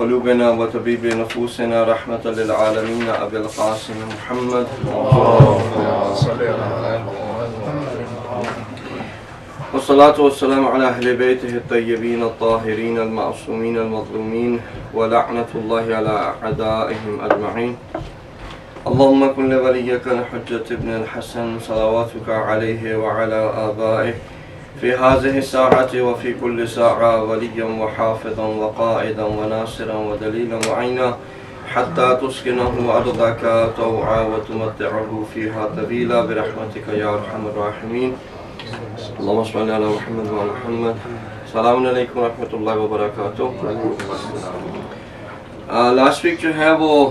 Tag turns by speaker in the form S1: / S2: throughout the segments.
S1: قلوبنا وطبيب نفوسنا رحمة للعالمين أبي القاسم محمد والصلاة والسلام على أهل بيته الطيبين الطاهرين المعصومين المظلومين ولعنة الله على أعدائهم أجمعين. اللهم كن لوليك الحجة ابن الحسن صلواتك عليه وعلى آبائه في هذه الساعة وفي كل ساعة وليا وحافظا وقائدا وناصرا ودليلا وعينا حتى تسكنه أرضك طوعا وتمتعه فيها طويلا برحمتك يا أرحم الراحمين. اللهم صل على محمد وعلى محمد. السلام علیکم ورحمۃ اللہ وبرکاتہ. لاسٹ ویک جو ہے وہ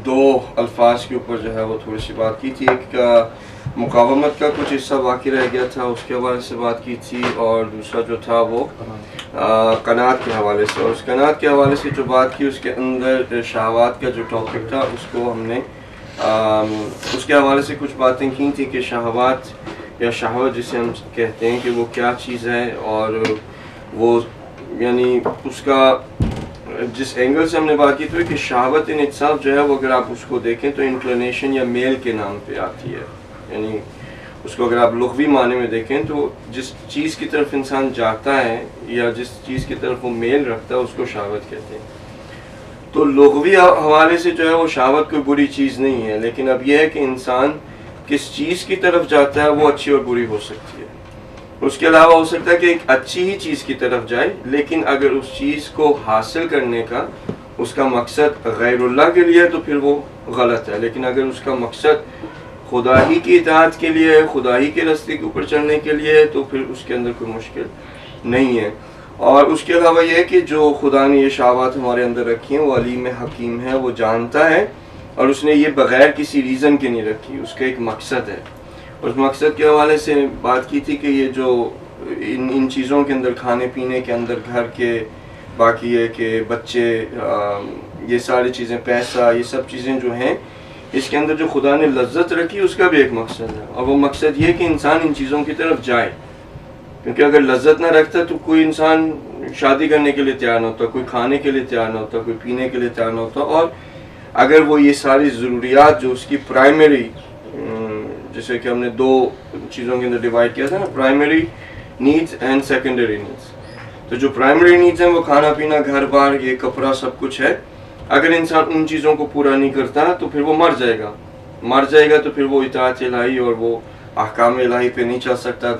S1: دو الفاظ کے اوپر جو ہے وہ تھوڑی سی بات کی تھی. ایک مقاومت کا کچھ حصہ باقی رہ گیا تھا، اس کے حوالے سے بات کی تھی، اور دوسرا جو تھا وہ قناعت کے حوالے سے. اور اس قناعت کے حوالے سے جو بات کی اس کے اندر شہوات کا جو ٹاپک تھا اس کو ہم نے اس کے حوالے سے کچھ باتیں کی تھی کہ شہوات یا شہوت جسے ہم کہتے ہیں کہ وہ کیا چیز ہے، اور وہ یعنی اس کا جس اینگل سے ہم نے بات کی تو کہ شہوت ان اٹسیلف جو ہے وہ اگر آپ اس کو دیکھیں تو انکلینیشن یا میل کے نام پہ آتی ہے. یعنی اس کو اگر آپ لغوی معنی میں دیکھیں تو جس چیز کی طرف انسان جاتا ہے یا جس چیز کی طرف وہ میل رکھتا ہے اس کو شہوت کہتے ہیں. تو لغوی حوالے سے جو ہے وہ شہوت کوئی بری چیز نہیں ہے، لیکن اب یہ ہے کہ انسان کس چیز کی طرف جاتا ہے وہ اچھی اور بری ہو سکتی ہے. اس کے علاوہ ہو سکتا ہے کہ ایک اچھی ہی چیز کی طرف جائے، لیکن اگر اس چیز کو حاصل کرنے کا اس کا مقصد غیر اللہ کے لیے تو پھر وہ غلط ہے. لیکن اگر اس کا مقصد خدا ہی کی اطاعت کے لیے، خدا ہی کے راستے کے اوپر چلنے کے لیے، تو پھر اس کے اندر کوئی مشکل نہیں ہے. اور اس کے علاوہ یہ ہے کہ جو خدا نے یہ شہوات ہمارے اندر رکھی ہیں وہ علیم حکیم ہے، وہ جانتا ہے، اور اس نے یہ بغیر کسی ریزن کے نہیں رکھی. اس کا ایک مقصد ہے. اس مقصد کے حوالے سے بات کی تھی کہ یہ جو ان چیزوں کے اندر، کھانے پینے کے اندر، گھر کے، باقی ہے کہ بچے، یہ ساری چیزیں، پیسہ، یہ سب چیزیں جو ہیں اس کے اندر جو خدا نے لذت رکھی اس کا بھی ایک مقصد ہے. اور وہ مقصد یہ کہ انسان ان چیزوں کی طرف جائے. کیونکہ اگر لذت نہ رکھتا تو کوئی انسان شادی کرنے کے لیے تیار نہ ہوتا، کوئی کھانے کے لیے تیار نہ ہوتا، کوئی پینے کے لیے تیار نہ ہوتا. اور اگر وہ یہ ساری ضروریات جو اس کی پرائمری، جیسے کہ ہم نے دو چیزوں کے اندر ڈیوائڈ کیا تھا نا، primary needs and secondary needs. تو جو پرائمری نیڈز ہیں وہ کھانا پینا، گھر بار، یہ کپڑا، سب کچھ ہے. اگر انسان ان چیزوں کو پورا نہیں کرتا تو پھر وہ مر جائے گا. تو پھر وہ اطاعت الہی اور وہ احکام الہی پہ نہیں چل سکتا،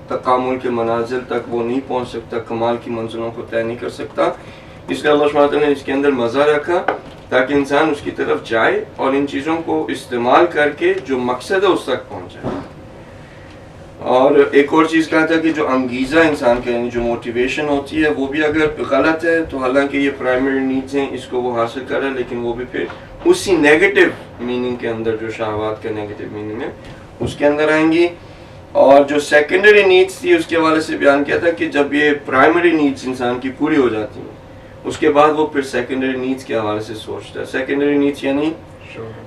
S1: تکامل کے منازل تک وہ نہیں پہنچ سکتا، کمال کی منزلوں کو طے نہیں کر سکتا. اس لیے اللہ سبحانہ نے اس کے اندر مزہ رکھا تاکہ انسان اس کی طرف جائے اور ان چیزوں کو استعمال کر کے جو مقصد ہے اس تک پہنچ جائے. اور ایک اور چیز کہا تھا کہ جو انگیزہ انسان کا، یعنی جو موٹیویشن ہوتی ہے، وہ بھی اگر غلط ہے تو حالانکہ یہ پرائمری نیڈز ہیں، اس کو وہ حاصل کر رہا ہے، لیکن وہ بھی پھر اسی نیگیٹو میننگ کے اندر، جو شہوات کا نیگیٹو میننگ ہے اس کے اندر آئیں گی. اور جو سیکنڈری نیڈز تھی اس کے حوالے سے بیان کیا تھا کہ جب یہ پرائمری نیڈز انسان کی پوری ہو جاتی ہیں اس کے بعد وہ پھر سیکنڈری نیڈز کے حوالے سے سوچتا ہے. سیکنڈری نیڈز یعنی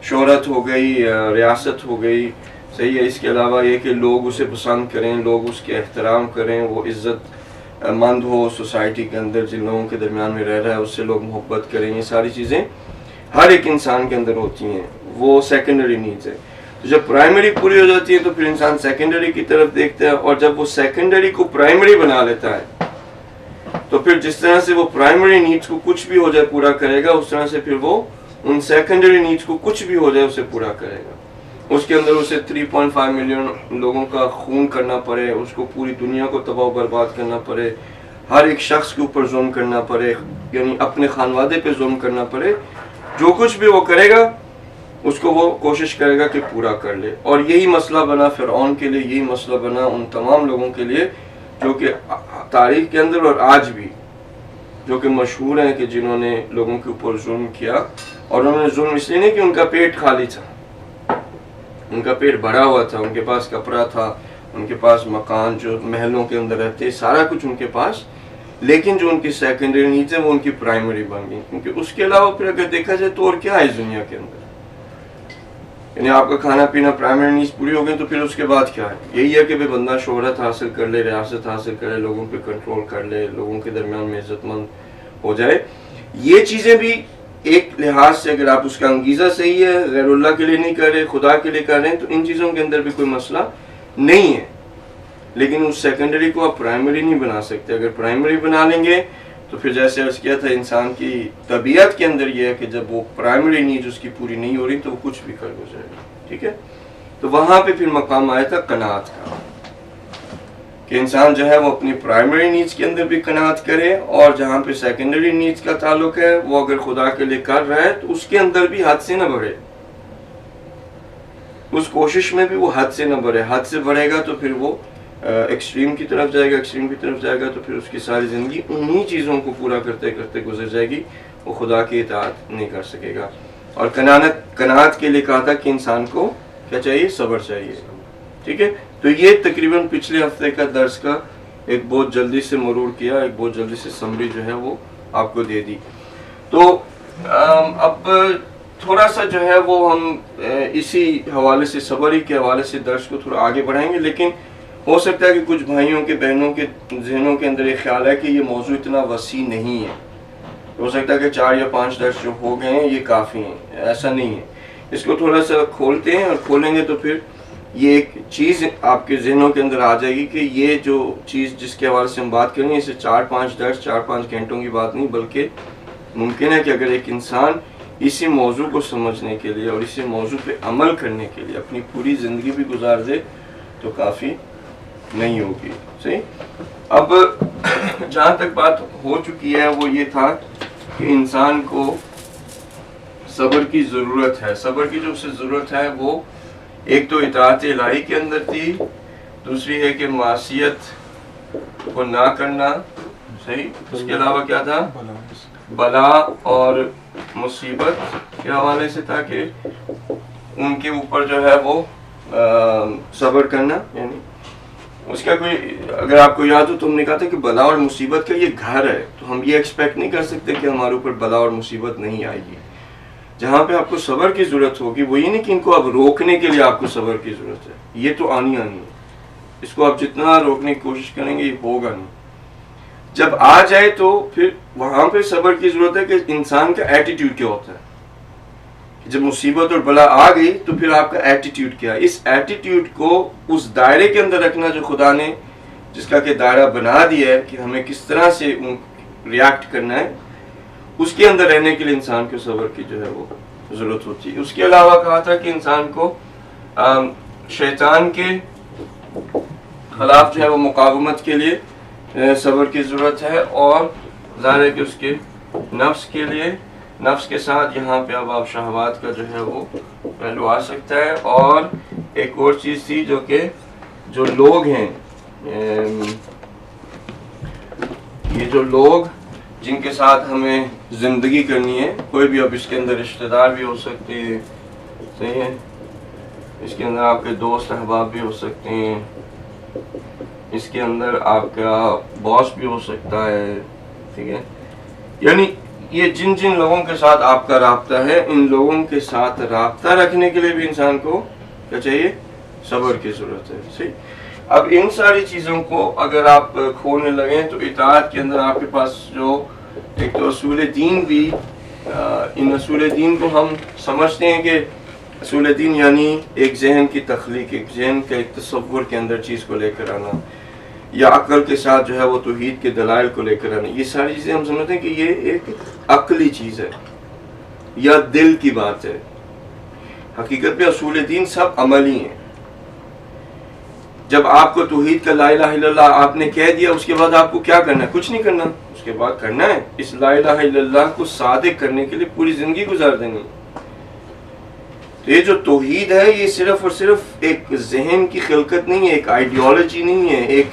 S1: شہرت ہو گئی، ریاست ہو گئی، صحیح ہے. اس کے علاوہ یہ کہ لوگ اسے پسند کریں، لوگ اس کے احترام کریں، وہ عزت مند ہو سوسائٹی کے اندر، جن لوگوں کے درمیان میں رہ رہا ہے اس سے لوگ محبت کریں. یہ ساری چیزیں ہر ایک انسان کے اندر ہوتی ہیں، وہ سیکنڈری نیڈز ہے. تو جب پرائمری پوری ہو جاتی ہے تو پھر انسان سیکنڈری کی طرف دیکھتا ہے، اور جب وہ سیکنڈری کو پرائمری بنا لیتا ہے تو پھر جس طرح سے وہ پرائمری نیڈز کو کچھ بھی ہو جائے پورا کرے گا، اس طرح سے پھر وہ ان سیکنڈری نیڈز کو کچھ بھی ہو جائے اسے پورا کرے گا. اس کے اندر اسے 3.5 ملین لوگوں کا خون کرنا پڑے، اس کو پوری دنیا کو تباہ و برباد کرنا پڑے، ہر ایک شخص کے اوپر ظلم کرنا پڑے، یعنی اپنے خانوادے پہ ظلم کرنا پڑے، جو کچھ بھی وہ کرے گا اس کو وہ کوشش کرے گا کہ پورا کر لے. اور یہی مسئلہ بنا فرعون کے لیے، یہی مسئلہ بنا ان تمام لوگوں کے لیے جو کہ تاریخ کے اندر اور آج بھی جو کہ مشہور ہیں کہ جنہوں نے لوگوں کے اوپر ظلم کیا. اور انہوں نے ظلم اس لیے نہیں کہ ان کا پیٹ خالی تھا، ان کا پیٹ بھرا ہوا تھا، ان کے پاس کپڑا تھا، ان کے پاس مکان، جو محلوں کے اندر رہتے، سارا کچھ ان کے پاس، لیکن جو ان کی سیکنڈری نیڈز ہیں وہ ان کی پرائمری بن گئی. کیونکہ اس کے علاوہ پھر اگر دیکھا جائے تو اور کیا ہے اس دنیا کے اندر. یعنی آپ کا کھانا پینا پرائمری نیڈز پوری ہو گئی تو پھر اس کے بعد کیا ہے؟ یہی ہے کہ بندہ شہرت حاصل کر لے، ریاست حاصل کرے، لوگوں پہ کنٹرول کر لے، لوگوں کے درمیان میں عزت مند ہو جائے. یہ چیزیں بھی ایک لحاظ سے اگر آپ اس کا انگیزہ صحیح ہے، غیر اللہ کے لیے نہیں کر رہے، خدا کے لیے کر رہے ہیں، تو ان چیزوں کے اندر بھی کوئی مسئلہ نہیں ہے، لیکن اس سیکنڈری کو آپ پرائمری نہیں بنا سکتے۔ اگر پرائمری بنا لیں گے تو پھر جیسے عرض کیا تھا انسان کی طبیعت کے اندر یہ ہے کہ جب وہ پرائمری نیڈ اس کی پوری نہیں ہو رہی تو وہ کچھ بھی کر گزرے گا، ٹھیک ہے۔ تو وہاں پہ پھر مقام آیا تھا قناعت کا، کہ انسان جو ہے وہ اپنی پرائمری نیڈز کے اندر بھی قناعت کرے، اور جہاں پہ سیکنڈری نیڈز کا تعلق ہے وہ اگر خدا کے لیے کر رہا ہے تو اس کے اندر بھی حد سے نہ بڑھے، اس کوشش میں بھی وہ حد سے نہ بڑھے۔ حد سے بڑھے گا تو پھر وہ ایکسٹریم کی طرف جائے گا، ایکسٹریم کی طرف جائے گا تو پھر اس کی ساری زندگی انہی چیزوں کو پورا کرتے کرتے گزر جائے گی، وہ خدا کی اطاعت نہیں کر سکے گا۔ اور قناعت کے لیے کہا تھا کہ انسان کو کیا چاہیے؟ صبر چاہیے، ٹھیک ہے۔ تو یہ تقریباً پچھلے ہفتے کا درس کا ایک بہت جلدی سے مرور کیا، ایک بہت جلدی سے سمری جو ہے وہ آپ کو دے دی۔ تو اب تھوڑا سا جو ہے وہ ہم اسی حوالے سے صبری کے حوالے سے درس کو تھوڑا آگے بڑھائیں گے، لیکن ہو سکتا ہے کہ کچھ بھائیوں کے بہنوں کے ذہنوں کے اندر ایک خیال ہے کہ یہ موضوع اتنا وسیع نہیں ہے، ہو سکتا ہے کہ 4 یا 5 درس جو ہو گئے ہیں یہ کافی ہیں، ایسا نہیں ہے۔ اس کو تھوڑا سا کھولتے ہیں، اور کھولیں گے تو پھر یہ ایک چیز آپ کے ذہنوں کے اندر آ جائے گی کہ یہ جو چیز جس کے حوالے سے ہم بات کریں گے، اسے 4-5 درس 4-5 گھنٹوں کی بات نہیں، بلکہ ممکن ہے کہ اگر ایک انسان اسی موضوع کو سمجھنے کے لیے اور اسی موضوع پہ عمل کرنے کے لیے اپنی پوری زندگی بھی گزار دے تو کافی نہیں ہوگی، صحیح۔ اب جہاں تک بات ہو چکی ہے وہ یہ تھا کہ انسان کو صبر کی ضرورت ہے۔ صبر کی جو اسے ضرورت ہے وہ ایک تو اطاعت الہی کے اندر تھی، دوسری ہے کہ معصیت کو نہ کرنا، صحیح۔ اس کے علاوہ کیا تھا؟ بلا اور مصیبت کے حوالے سے تھا کہ ان کے اوپر جو ہے وہ صبر کرنا، یعنی اس کا کوئی، اگر آپ کو یاد ہو تو ہم نے کہا تھا کہ بلا اور مصیبت کا یہ گھر ہے، تو ہم یہ ایکسپیکٹ نہیں کر سکتے کہ ہمارے اوپر بلا اور مصیبت نہیں آئے گی۔ جہاں پہ آپ کو صبر کی ضرورت ہوگی وہ یہ نہیں کہ ان کو اب روکنے کے لیے آپ کو صبر کی ضرورت ہے، یہ تو آنی ہے، اس کو آپ جتنا روکنے کی کوشش کریں گے یہ ہوگا نہیں۔ جب آ جائے تو پھر وہاں پہ صبر کی ضرورت ہے کہ انسان کا ایٹیٹیوڈ کیا ہوتا ہے۔ جب مصیبت اور بلا آ گئی تو پھر آپ کا ایٹیٹیوڈ کیا ہے، اس ایٹیٹیوڈ کو اس دائرے کے اندر رکھنا جو خدا نے جس کا کہ دائرہ بنا دیا ہے کہ ہمیں کس طرح سے ریاکٹ کرنا ہے، اس کے اندر رہنے کے لیے انسان کو صبر کی جو ہے وہ ضرورت ہوتی ہے۔ اس کے علاوہ کہا تھا کہ انسان کو شیطان کے خلاف جو ہے وہ مقاومت کے لیے صبر کی ضرورت ہے، اور ظاہر ہے کہ اس کے نفس کے لیے، نفس کے ساتھ یہاں پہ اب آپ شہوات کا جو ہے وہ پہلو آ سکتا ہے۔ اور ایک اور چیز تھی جو کہ جو لوگ ہیں، یہ جو لوگ جن کے ساتھ ہمیں زندگی کرنی ہے، کوئی بھی اب اس کے اندر رشتہ دار بھی ہو سکتے ہیں، صحیح ہے، اس کے اندر آپ کے دوست احباب بھی ہو سکتے ہیں، اس کے اندر آپ کا باس بھی ہو سکتا ہے، ٹھیک ہے، یعنی یہ جن جن لوگوں کے ساتھ آپ کا رابطہ ہے، ان لوگوں کے ساتھ رابطہ رکھنے کے لیے بھی انسان کو کیا چاہیے؟ صبر کی ضرورت ہے، صحیح۔ اب ان ساری چیزوں کو اگر آپ کھولنے لگیں تو اطاعت کے اندر آپ کے پاس جو ایک تو اصول دین بھی، ان اصول دین کو ہم سمجھتے ہیں کہ اصول دین یعنی ایک ذہن کی تخلیق، ایک ذہن کے ایک تصور کے اندر چیز کو لے کر آنا، یا عقل کے ساتھ جو ہے وہ توحید کے دلائل کو لے کر آنا، یہ ساری چیزیں ہم سمجھتے ہیں کہ یہ ایک عقلی چیز ہے یا دل کی بات ہے۔ حقیقت میں اصول دین سب عملی ہیں۔ جب آپ کو توحید کا لا الہ الا اللہ آپ نے کہہ دیا، اس کے بعد آپ کو کیا کرنا ہے؟ کچھ نہیں کرنا، اس کے بعد کرنا ہے اس لا الہ الا اللہ کو صادق کرنے کے لیے پوری زندگی گزار دینی۔ تو یہ جو توحید ہے یہ صرف اور صرف ایک ذہن کی خلقت نہیں ہے، ایک آئیڈیالوجی نہیں ہے، ایک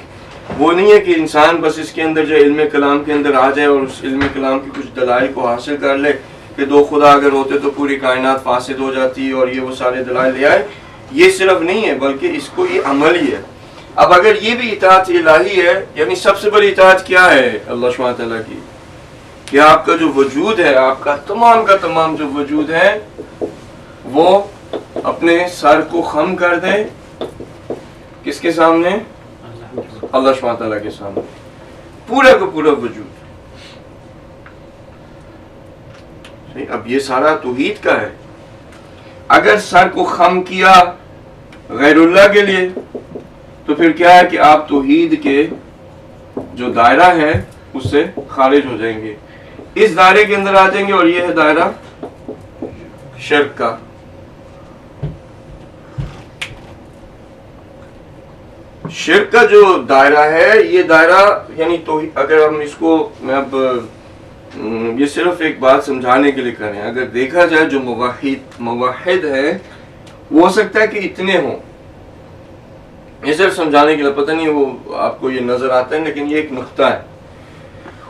S1: وہ نہیں ہے کہ انسان بس اس کے اندر جو علم کلام کے اندر آ جائے اور اس علم کلام کی کچھ دلائل کو حاصل کر لے کہ 2 خدا اگر ہوتے تو پوری کائنات فاسد ہو جاتی اور یہ وہ سارے دلائل لے آئے۔ یہ صرف نہیں ہے بلکہ اس کو یہ عمل ہی ہے۔ اب اگر یہ بھی اطاعت الہی ہے، یعنی سب سے بڑی اطاعت کیا ہے؟ اللہ سبحانہ تعالیٰ کی، کہ آپ کا جو وجود ہے، آپ کا تمام جو وجود ہے وہ اپنے سر کو خم کر دے، کس کے سامنے؟ اللہ سبحانہ تعالیٰ کے سامنے، پورا کا پورا وجود۔ اب یہ سارا توحید کا ہے. اگر سر کو خم کیا غیر اللہ کے لیے تو پھر کیا ہے کہ آپ توحید کے جو دائرہ ہے اس سے خارج ہو جائیں گے, اس دائرے کے اندر آ جائیں گے, اور یہ ہے دائرہ شرک کا. شرک کا جو دائرہ ہے, یہ دائرہ یعنی توحید, اگر ہم اس کو, میں اب یہ صرف ایک بات سمجھانے کے لیے کر رہے ہیں, اگر دیکھا جائے جو موحد ہے وہ ہو سکتا ہے کہ اتنے ہوں, یہ صرف سمجھانے کے لیے, پتہ نہیں وہ آپ کو یہ نظر آتا ہے, لیکن یہ ایک نقطہ ہے.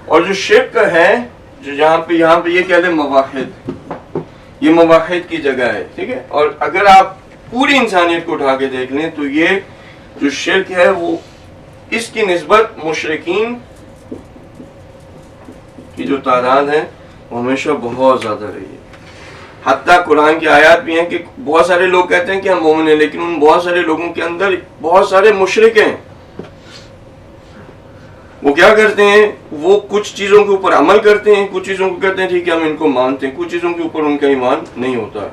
S1: اور جو شرک ہے, جو یہاں پہ یہ کہتے ہیں موحد, یہ موحد کی جگہ ہے, ٹھیک ہے. اور اگر آپ پوری انسانیت کو اٹھا کے دیکھ لیں تو یہ جو شرک ہے وہ اس کی نسبت مشرکین کی جو تعداد ہے وہ ہمیشہ بہت زیادہ رہی ہے. حتیٰ قرآن کی آیات بھی ہیں کہ بہت سارے لوگ کہتے ہیں کہ ہم مومن ہیں, لیکن ان بہت سارے لوگوں کے اندر بہت سارے مشرک ہیں. وہ کیا کرتے ہیں, وہ کچھ چیزوں کے اوپر عمل کرتے ہیں, کچھ چیزوں کو کہتے ہیں ٹھیک ہے ہم ان کو مانتے ہیں, کچھ چیزوں کے اوپر ان کا ایمان نہیں ہوتا.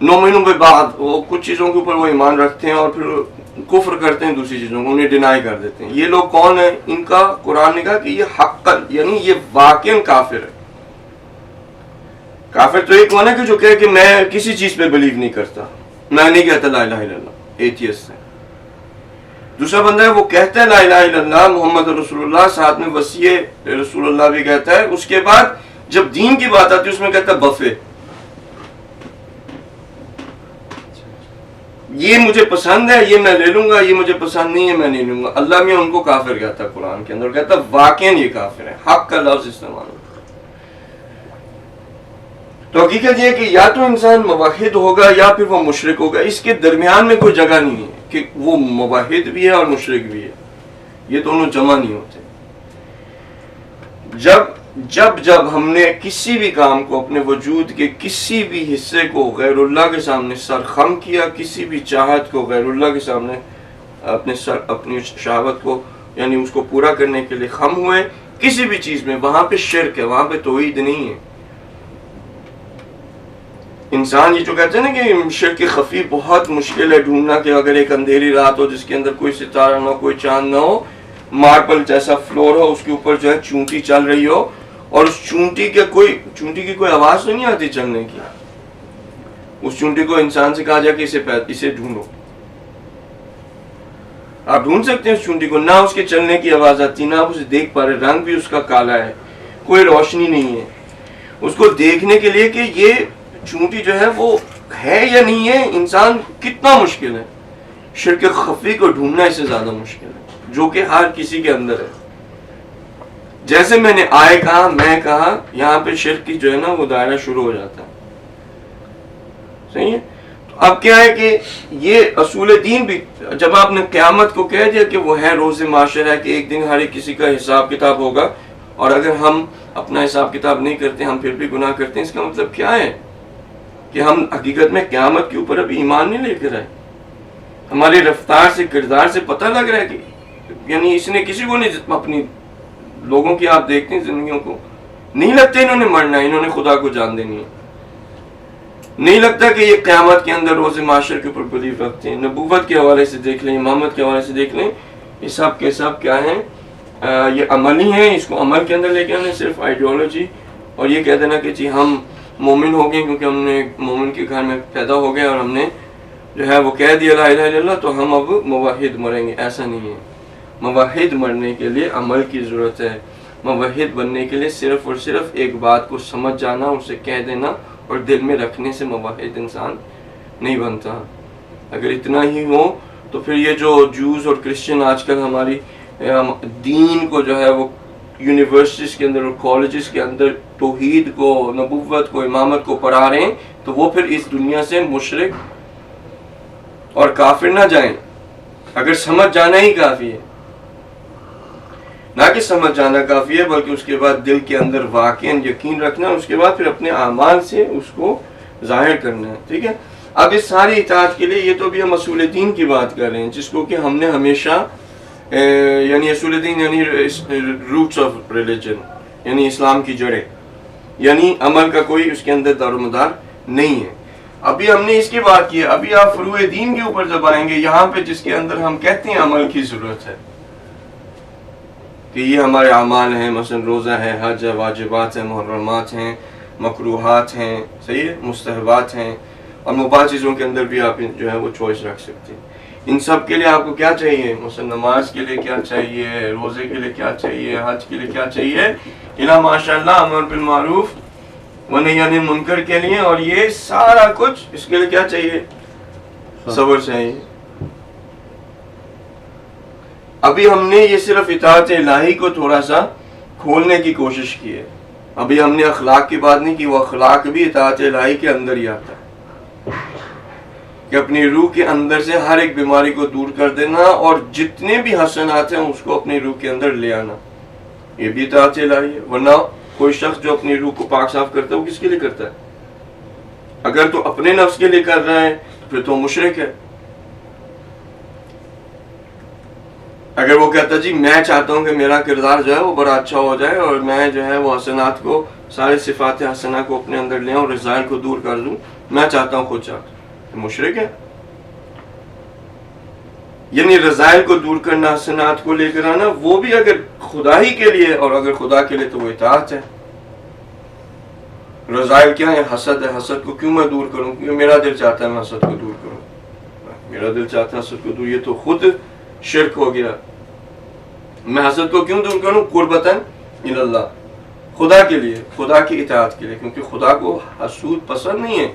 S1: 9 مہینوں کے بعد وہ کچھ چیزوں کے اوپر وہ ایمان رکھتے ہیں اور پھر کفر کرتے ہیں, دوسری چیزوں کو انہیں ڈینائی کر دیتے ہیں. یہ لوگ کون ہیں؟ ان کا قرآن نے کہا کہ یہ حقاً یعنی یہ واقعاً کافر ہے. کافر تو ایک کون ہے کہ جو کہے کہ میں کسی چیز پہ بلیو نہیں کرتا, میں نہیں کہتا لا الہ الا اللہ, ایتھیسٹ ہے. دوسرا بندہ ہے وہ کہتا ہے لا الہ الا اللہ محمد رسول اللہ, ساتھ میں وصیہ رسول اللہ بھی کہتا ہے, اس کے بعد جب دین کی بات آتی ہے اس میں کہتا ہے بفے, یہ مجھے پسند ہے یہ میں لے لوں گا, یہ مجھے پسند نہیں ہے میں نہیں لوں گا. اللہ میں ان کو کافر کہتا ہے قرآن کے اندر, کہتا ہے واقعاً یہ کافر ہے, حق کا لفظ استعمال ہوتا ہے. تو حقیقت یہ ہے کہ یا تو انسان موحد ہوگا یا پھر وہ مشرک ہوگا, اس کے درمیان میں کوئی جگہ نہیں ہے کہ وہ موحد بھی ہے اور مشرک بھی ہے, یہ دونوں جمع نہیں ہوتے. جب ہم نے کسی بھی کام کو, اپنے وجود کے کسی بھی حصے کو غیر اللہ کے سامنے سر خم کیا, کسی بھی چاہت کو غیر اللہ کے سامنے اپنی شہوت کو یعنی اس کو پورا کرنے کے لیے خم ہوئے کسی بھی چیز میں, وہاں پہ شرک ہے, وہاں پہ توحید نہیں ہے. انسان یہ جو کہتے ہیں نا کہ شرک خفی بہت مشکل ہے ڈھونڈنا, کہ اگر ایک اندھیری رات ہو جس کے اندر کوئی ستارہ نہ ہو, کوئی چاند نہ ہو, ماربل جیسا فلور ہو, اس کے اوپر جو ہے چونٹی چل رہی ہو, اور اس چونٹی کی کوئی آواز تو نہیں آتی چلنے کی, اس چونٹی کو انسان سے کہا جائے کہ اسے ڈھونڈو, آپ ڈھونڈ سکتے ہیں اس چونٹی کو, نہ اس کے چلنے کی آواز آتی, نہ آپ اسے دیکھ پا رہے, رنگ بھی اس کا کالا ہے, کوئی روشنی نہیں ہے. اس کو دیکھنے کے لیے کہ یہ چونٹی جو ہے وہ ہے یا نہیں ہے, انسان کتنا مشکل ہے. شرک خفی کو ڈھونڈنا اس سے زیادہ مشکل ہے, جو کہ ہر کسی کے اندر ہے. جیسے میں نے میں کہا, یہاں پہ شرک کی جو ہے نا وہ دائرہ شروع ہو جاتا ہے. صحیح ہے. تو اب کیا ہے کہ یہ اصول دین بھی, جب آپ نے قیامت کو کہہ دیا کہ وہ ہے روز معاشر ہے, کہ ایک دن ہر ایک کسی کا حساب کتاب ہوگا, اور اگر ہم اپنا حساب کتاب نہیں کرتے, ہم پھر بھی گناہ کرتے ہیں, اس کا مطلب کیا ہے کہ ہم حقیقت میں قیامت کے اوپر ابھی ایمان نہیں لے کر آئے. ہماری رفتار سے, کردار سے پتہ لگ رہا ہے کہ یعنی اس نے کسی کو نہیں, اپنی لوگوں کی آپ دیکھتے ہیں زندگیوں کو, نہیں لگتا انہوں نے مرنا ہے, انہوں نے خدا کو جان دینی ہے, نہیں لگتا کہ یہ قیامت کے اندر روز معاشر کے اوپر بلیف رکھتے ہیں. نبوت کے حوالے سے دیکھ لیں, امامت کے حوالے سے دیکھ لیں, یہ سب کے سب کیا ہیں, یہ عملی ہیں. اس کو عمل کے اندر لے کے آنے, صرف آئیڈیالوجی اور یہ کہہ دینا کہ جی ہم مومن ہو گئے کیونکہ ہم نے مومن کے گھر میں پیدا ہو گئے اور ہم نے جو ہے وہ کہہ دیا لا الہ الا اللہ, تو ہم اب موحد مریں گے. ایسا نہیں ہے. موحد مرنے کے لیے عمل کی ضرورت ہے. موحد بننے کے لیے صرف اور صرف ایک بات کو سمجھ جانا, اسے کہہ دینا اور دل میں رکھنے سے موحد انسان نہیں بنتا. اگر اتنا ہی ہو تو پھر یہ جو جوز اور کرسچن آج کل ہماری دین کو جو ہے وہ یونیورسٹیز کے اندر اور کالجز کے اندر توحید کو, نبوت کو, امامت کو پڑھا رہے ہیں, تو وہ پھر اس دنیا سے مشرک اور کافر نہ جائیں. اگر سمجھ جانا ہی کافی ہے, نہ کہ سمجھ جانا کافی ہے, بلکہ اس کے بعد دل کے اندر واقعاً یقین رکھنا, اس کے بعد پھر اپنے اعمال سے اس کو ظاہر کرنا ہے. ٹھیک ہے. اب اس ساری اطاعت کے لیے, یہ تو بھی ہم اصول دین کی بات کر رہے ہیں, جس کو کہ ہم نے ہمیشہ یعنی اصول دین یعنی روٹس آف ریلیجن یعنی اسلام کی جڑیں, یعنی عمل کا کوئی اس کے اندر دارومدار نہیں ہے. ابھی ہم نے اس کی بات کی ہے. ابھی آپ فروع دین کے اوپر جب آئیں گے یہاں پہ جس کے اندر ہم کہتے ہیں عمل کی ضرورت ہے کہ یہ ہمارے اعمال ہیں، مثلا روزہ ہے، حج ہے، واجبات ہیں، محرمات ہیں، مکروہات ہیں، صحیح ہے، مستحبات ہیں، اور مباح چیزوں کے اندر بھی آپ جو ہے وہ چوائس رکھ سکتے ہیں. ان سب کے لیے آپ کو کیا چاہیے؟ مثلا نماز کے لیے کیا چاہیے، روزے کے لیے کیا چاہیے، حج کے لیے کیا چاہیے؟ الا ماشاء اللہ امر بالمعروف ونہی عن المنکر کے لیے. اور یہ سارا کچھ اس کے لیے کیا چاہیے؟ صبر چاہیے. ابھی ہم نے یہ صرف اطاعت الہی کو تھوڑا سا کھولنے کی کوشش کی ہے. ابھی ہم نے اخلاق کی بات نہیں کی. وہ اخلاق بھی اطاعت الہی کے اندر ہی آتا ہے کہ اپنی روح کے اندر سے ہر ایک بیماری کو دور کر دینا اور جتنے بھی حسنات ہیں اس کو اپنی روح کے اندر لے آنا. یہ بھی اطاعت الہی ہے. ورنہ کوئی شخص جو اپنی روح کو پاک صاف کرتا ہے وہ کس کے لیے کرتا ہے؟ اگر تو اپنے نفس کے لیے کر رہا ہے پھر تو مشرک ہے. اگر وہ کہتا ہے جی میں چاہتا ہوں کہ میرا کردار جو ہے وہ بڑا اچھا ہو جائے اور میں جو ہے وہ حسنات کو، سارے صفات حسنہ کو اپنے اندر لے اور رذائل کو دور کر دوں، میں چاہتا ہوں، خود چاہتا ہوں، مشرک ہے. یعنی رذائل کو دور کرنا، حسنات کو لے کر آنا، وہ بھی اگر خدا ہی کے لیے، اور اگر خدا کے لیے تو وہ اطاعت ہے. رذائل کیا ہے؟ حسد ہے. حسد کو کیوں میں دور کروں؟ کیونکہ میرا دل چاہتا ہے میں حسد کو دور کروں. میرا دل چاہتا ہے حسد کو دور، یہ تو خود شرک ہو گیا. میں حسد کو کیوں دور کروں؟ قربتاً الی اللہ، خدا کے لیے، خدا کی اطاعت کے لیے، کیونکہ خدا کو حسود پسند نہیں ہے.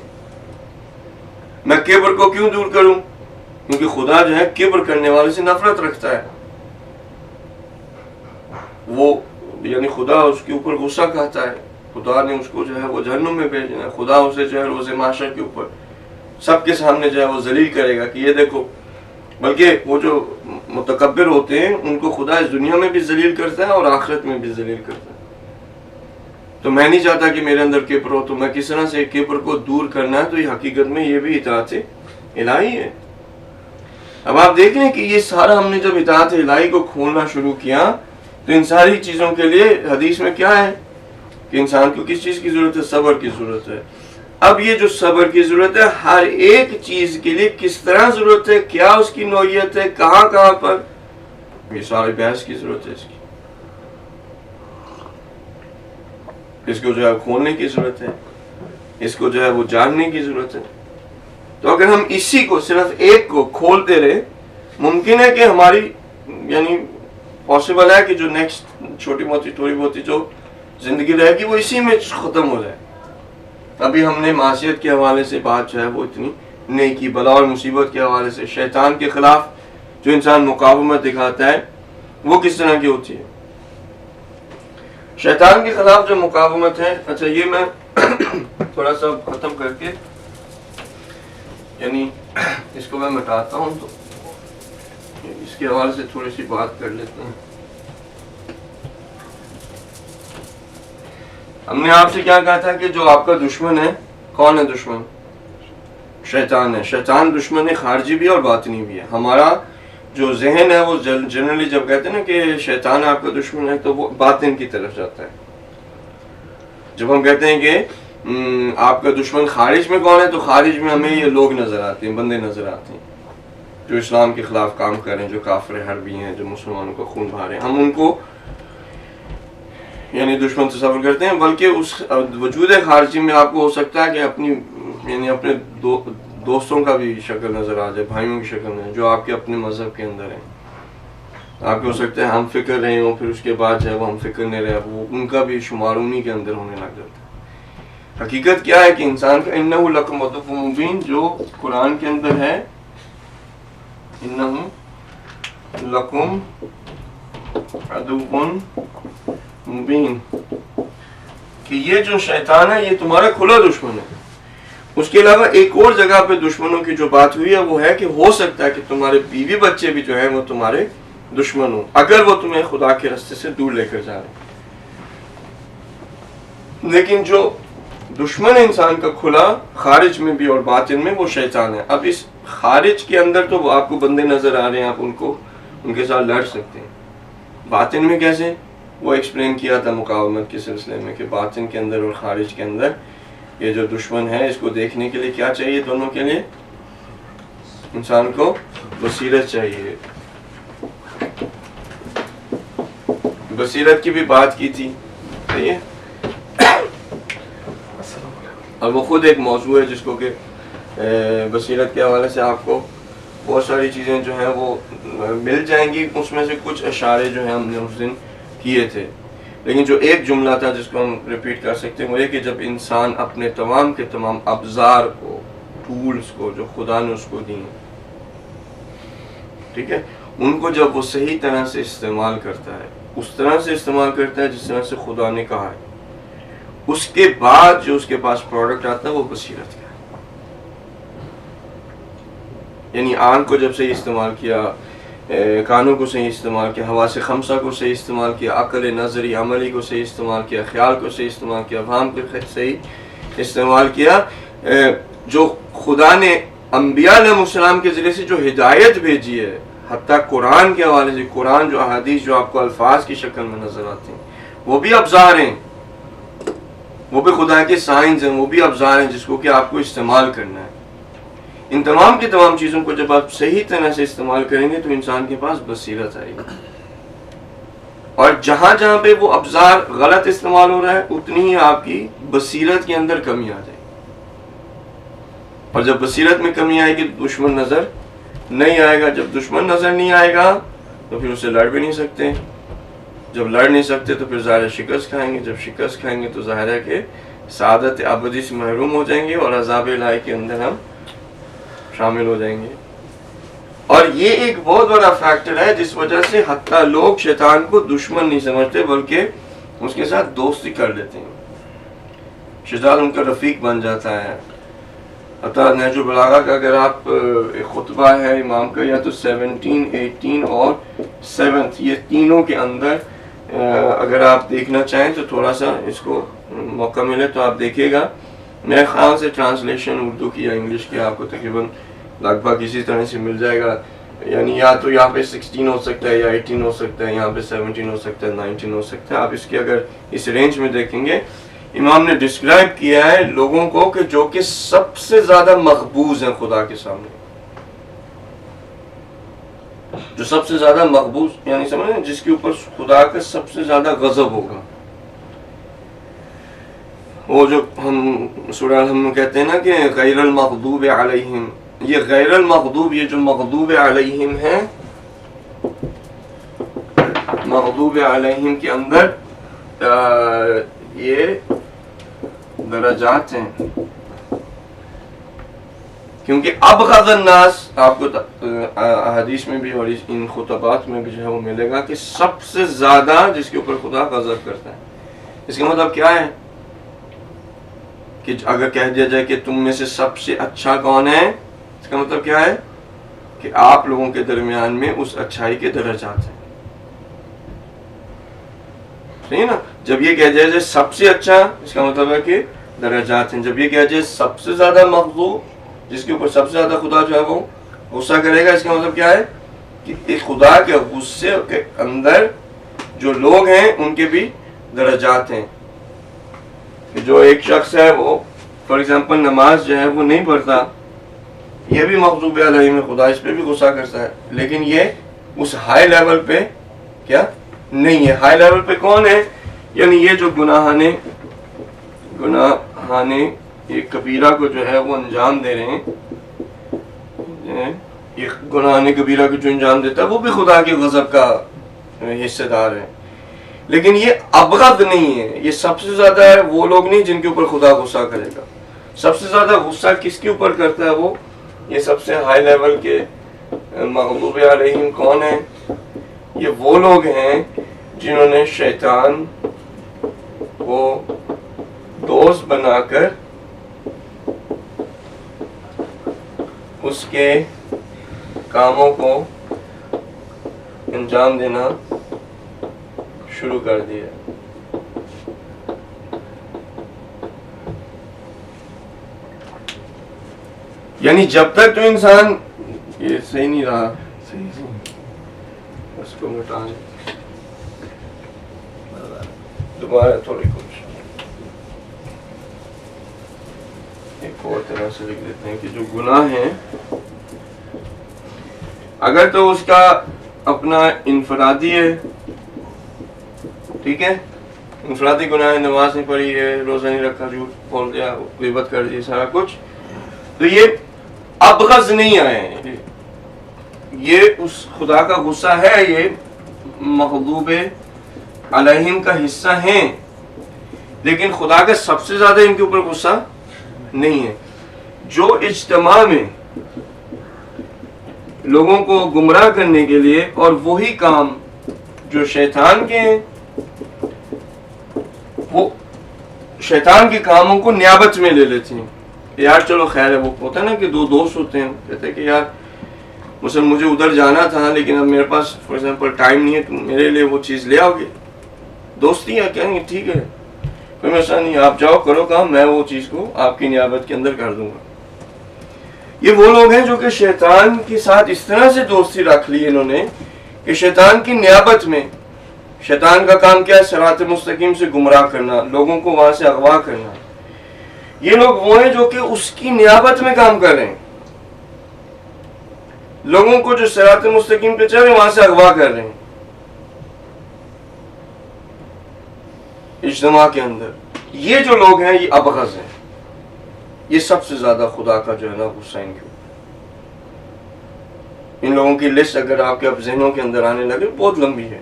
S1: میں کبر کو کیوں دور کروں؟ کیونکہ خدا جو ہے کبر کرنے والے سے نفرت رکھتا ہے. وہ یعنی خدا اس کے اوپر غصہ کھاتا ہے. خدا نے اس کو جو ہے وہ جہنم میں بھیجنا ہے. خدا اسے جو ہے روز محشر کے اوپر سب کے سامنے جو ہے وہ ذلیل کرے گا کہ یہ دیکھو. بلکہ وہ جو متکبر ہوتے ہیں ان کو خدا اس دنیا میں بھی ذلیل کرتا ہے اور آخرت میں بھی ذلیل کرتا ہے. تو میں نہیں چاہتا کہ میرے اندر کبر ہو، تو میں کس طرح سے کبر کو دور کرنا ہے؟ تو یہ حقیقت میں یہ بھی اطاعت الہی ہے. اب آپ دیکھ لیں کہ یہ سارا ہم نے جب اطاعت الہی کو کھولنا شروع کیا تو ان ساری چیزوں کے لیے حدیث میں کیا ہے کہ انسان کو کس چیز کی ضرورت ہے؟ صبر کی ضرورت ہے. اب یہ جو صبر کی ضرورت ہے ہر ایک چیز کے لیے کس طرح ضرورت ہے، کیا اس کی نوعیت ہے، کہاں کہاں پر، یہ سارے بحث کی ضرورت ہے. اس کو جو ہے کھولنے کی ضرورت ہے، اس کو جو ہے وہ جاننے کی ضرورت ہے. تو اگر ہم اسی کو صرف ایک کو کھولتے رہے، ممکن ہے کہ ہماری یعنی پاسبل ہے کہ جو نیکسٹ چھوٹی موٹی تھوڑی بہت جو زندگی رہے گی وہ اسی میں ختم ہو جائے. ابھی ہم نے معصیت کے حوالے سے بات جو ہے وہ اتنی نہیں کی. بلا اور مصیبت کے حوالے سے، شیطان کے خلاف جو انسان مقاومت دکھاتا ہے وہ کس طرح کی ہوتی ہے؟ شیطان کے خلاف جو مقاومت ہے، اچھا یہ میں تھوڑا سا ختم کر کے یعنی اس کو میں مٹاتا ہوں تو اس کے حوالے سے تھوڑی سی بات کر لیتے ہیں. ہم نے آپ سے کیا کہا تھا کہ جو آپ کا دشمن ہے، کون ہے دشمن؟ شیطان ہے. شیطان دشمن ہے، خارجی بھی اور باطنی بھی ہے. ہمارا جو ذہن ہے وہ جنرلی جب کہتے ہیں نا کہ شیطان آپ کا دشمن ہے تو وہ باطن کی طرف جاتا ہے. جب ہم کہتے ہیں کہ آپ کا دشمن خارج میں کون ہے تو خارج میں ہمیں یہ لوگ نظر آتے ہیں، بندے نظر آتے ہیں جو اسلام کے خلاف کام کر رہے ہیں، جو کافر حربی ہیں، جو مسلمانوں کا خون بہا رہے ہیں. ہم ان کو یعنی دشمن تصور کرتے ہیں. بلکہ اس وجود خارجی میں آپ کو ہو سکتا ہے کہ اپنی یعنی اپنے دوستوں کا بھی شکل نظر آ جائے، بھائیوں کی شکل میں جو آپ کے اپنے مذہب کے اندر ہیں. آپ کو ہو سکتا ہے ہم فکر رہے ہوں، پھر اس کے بعد جو ہے وہ ہم فکر نہیں رہے، وہ ان کا بھی شمار انہی کے اندر ہونے لگ جاتا ہے. حقیقت کیا ہے کہ انسان کا انہ لکم عدو مبین جو قرآن کے اندر ہے، انہ لکم عدو مبین، کہ یہ جو شیطان ہے یہ تمہارا کھلا دشمن ہے. اس کے علاوہ ایک اور جگہ پہ دشمنوں کی جو بات ہوئی ہے وہ ہے کہ ہو سکتا ہے کہ تمہارے بیوی بچے بھی جو ہیں وہ تمہارے دشمن ہوں اگر وہ تمہیں خدا کے راستے سے دور لے کر جا رہے ہیں. لیکن جو دشمن انسان کا کھلا خارج میں بھی اور باطن میں وہ شیطان ہے. اب اس خارج کے اندر تو آپ کو بندے نظر آ رہے ہیں، آپ ان کے ساتھ لڑ سکتے ہیں. باطن میں کیسے؟ وہ ایکسپلین کیا تھا مقاومت کے سلسلے میں کہ باطن کے اندر اور خارج کے اندر یہ جو دشمن ہے اس کو دیکھنے کے لیے کیا چاہیے؟ دونوں کے لیے انسان کو بصیرت چاہیے. بصیرت کی بھی بات کی تھی, صحیح ہے, اور وہ خود ایک موضوع ہے جس کو کہ بصیرت کے حوالے سے آپ کو بہت ساری چیزیں جو ہیں وہ مل جائیں گی. اس میں سے کچھ اشارے جو ہیں ہم نے اس دن کیے تھے, لیکن جو ایک جملہ تھا جس کو ہم ریپیٹ کر سکتے ہیں وہ یہ کہ جب انسان اپنے تمام کے تمام ابزار کو, ٹولز کو جو خدا نے اس کو دی ہیں, ٹھیک ہے, ان کو جب وہ صحیح طرح سے استعمال کرتا ہے, اس طرح سے استعمال کرتا ہے جس طرح سے خدا نے کہا ہے, اس کے بعد جو اس کے پاس پروڈکٹ آتا ہے وہ بصیرت کا ہے. یعنی آنکھ کو جب صحیح استعمال کیا, کانوں کو صحیح استعمال کیا, حواس خمسہ کو صحیح استعمال کیا, عقل نظری عملی کو صحیح استعمال کیا, خیال کو صحیح استعمال کیا, افہام کو صحیح استعمال کیا, جو خدا نے انبیاء علیہ السلام کے ذریعے سے جو ہدایت بھیجی ہے, حتیٰ قرآن کے حوالے سے, قرآن جو احادیث جو آپ کو الفاظ کی شکل میں نظر آتے ہیں وہ بھی ابزار ہیں, وہ بھی خدا کے سائنس ہیں, وہ بھی ابزار ہیں جس کو کہ آپ کو استعمال کرنا ہے. ان تمام کی تمام چیزوں کو جب آپ صحیح طرح سے استعمال کریں گے تو انسان کے پاس بصیرت آئے گی, اور جہاں جہاں پہ وہ ابزار غلط استعمال ہو رہا ہے اتنی ہی آپ کی بصیرت کے اندر کمی آ جائے گی. اور جب بصیرت میں کمی آئے گی تو دشمن نظر نہیں آئے گا. جب دشمن نظر نہیں آئے گا تو پھر اسے لڑ بھی نہیں سکتے, جب لڑ نہیں سکتے تو پھر ظاہر شکست کھائیں گے, جب شکست کھائیں گے تو ظاہر ہے کہ سعادت ابدی سے محروم ہو جائیں گے اور عذاب الہی کے اندر ہم شامل ہو جائیں گے. اور یہ ایک بہت بڑا فیکٹر ہے جس وجہ سے حتیٰ لوگ شیطان کو دشمن نہیں سمجھتے بلکہ اس کے ساتھ دوستی کر لیتے ہیں. شیطان ان کا رفیق بن جاتا ہے. حتیٰ نہج البلاغہ کا اگر آپ ایک خطبہ ہے امام کا, یا تو 17, 18 اور 7 یہ تینوں کے اندر اگر آپ دیکھنا چاہیں تو تھوڑا سا اس کو موقع ملے تو آپ دیکھیے گا. میرے خیال سے ٹرانسلیشن اردو کی یا انگلش کی آپ کو تقریباً لگ بھگ اسی طرح سے مل جائے گا. یعنی یا تو یہاں پہ 16 ہو سکتا ہے, یا 18 ہو سکتا ہے, یہاں پہ 17 ہو سکتا ہے, 19 ہو سکتا ہے. آپ اس کے اگر اس رینج میں دیکھیں گے, امام نے ڈسکرائب کیا ہے لوگوں کو کہ جو کہ سب سے زیادہ مقبوض ہیں خدا کے سامنے, جو سب سے زیادہ مقبوض, یعنی سمجھیں جس کے اوپر خدا کا سب سے زیادہ غضب ہوگا. وہ جو ہم سورہ الحمد میں کہتے ہیں نا کہ غیر المغضوب علیہم, یہ غیر المغضوب, یہ جو مغضوب علیہم ہیں, مغضوب علیہم کے اندر یہ درجات ہیں, کیونکہ ابغض الناس آپ کو حدیث میں بھی اور ان خطبات میں بھی جو ہے وہ ملے گا کہ سب سے زیادہ جس کے اوپر خدا غضب کرتا ہے. اس کا مطلب کیا ہے کہ اگر کہہ دیا جائے کہ تم میں سے سب سے اچھا کون ہے, اس کا مطلب کیا ہے کہ آپ لوگوں کے درمیان میں اس اچھائی کے درجات ہیں, صحیح نا. جب یہ کہہ دیا جائے سب سے اچھا, اس کا مطلب ہے کہ درجات ہیں. جب یہ کہہ جائے سب سے زیادہ مغضوب, جس کے اوپر سب سے زیادہ خدا جو ہے وہ غصہ کرے گا, اس کا مطلب کیا ہے کہ خدا کے غصے کے اندر جو لوگ ہیں ان کے بھی درجات ہیں. جو ایک شخص ہے وہ فار ایگزامپل نماز جو ہے وہ نہیں پڑھتا, یہ بھی مغضوب علیہ میں, خدا اس پہ بھی غصہ کرتا ہے, لیکن یہ اس ہائی لیول پہ کیا نہیں ہے. ہائی لیول پہ کون ہے؟ یعنی یہ جو گناہانے یہ کبیرہ کو جو ہے وہ انجام دے رہے ہیں, یہ گناہانے کبیرہ کو جو انجام دیتا ہے وہ بھی خدا کے غضب کا حصے دار ہے. لیکن یہ ابغض نہیں ہے, یہ سب سے زیادہ ہے وہ لوگ نہیں جن کے اوپر خدا غصہ کرے گا. سب سے زیادہ غصہ کس کے اوپر کرتا ہے؟ وہ یہ سب سے ہائی لیول کے مغضوب علیہم کون ہیں؟ یہ وہ لوگ ہیں جنہوں نے شیطان کو دوست بنا کر اس کے کاموں کو انجام دینا شروع کر دیا. یعنی جب تک تو انسان یہ صحیح نہیں رہا, اس کو مٹا دوبارہ تھوڑی کچھ ایک اور طرح سے لکھ دیتے ہیں کہ جو گناہ ہیں اگر تو اس کا اپنا انفرادی ہے، ٹھیک ہے، انفرادی گناہ، نماز نہیں پڑھی ہے، روزہ نہیں رکھا، جھوٹ بول دیا، غیبت کر دی، سارا کچھ، تو یہ ابغض نہیں آئے، یہ اس خدا کا غصہ ہے، یہ مغضوب علیہم کا حصہ ہیں، لیکن خدا کا سب سے زیادہ ان کے اوپر غصہ نہیں ہے۔ جو اجتماع میں لوگوں کو گمراہ کرنے کے لیے، اور وہی کام جو شیطان کے ہیں، وہ شیطان کے کاموں کو نیابت میں لے لیتے ہیں، یار چلو خیر ہے، وہ ہوتا ہے نا کہ دو دوست ہوتے ہیں، کہتے ہیں کہ یار مثلا مجھے ادھر جانا تھا لیکن اب میرے پاس فار ایگزامپل ٹائم نہیں ہے، تم میرے لیے وہ چیز لے آؤ گے، دوستی ہے، کہیں گے ٹھیک ہے، کوئی مسئلہ نہیں، آپ جاؤ کرو کام، میں وہ چیز کو آپ کی نیابت کے اندر کر دوں گا۔ یہ وہ لوگ ہیں جو کہ شیطان کے ساتھ اس طرح سے دوستی رکھ لی انہوں نے کہ شیطان کی نیابت میں، شیطان کا کام کیا ہے؟ صراط مستقیم سے گمراہ کرنا، لوگوں کو وہاں سے اغوا کرنا۔ یہ لوگ وہ ہیں جو کہ اس کی نیابت میں کام کر رہے ہیں، لوگوں کو جو صراط مستقیم پہ چل رہے ہیں وہاں سے اغوا کر رہے ہیں اجتماع کے اندر۔ یہ جو لوگ ہیں یہ ابغض ہیں، یہ سب سے زیادہ خدا کا جو ہے نا غصہ ان کے اوپر۔ ان لوگوں کی لسٹ اگر آپ کے اب ذہنوں کے اندر آنے لگے بہت لمبی ہے۔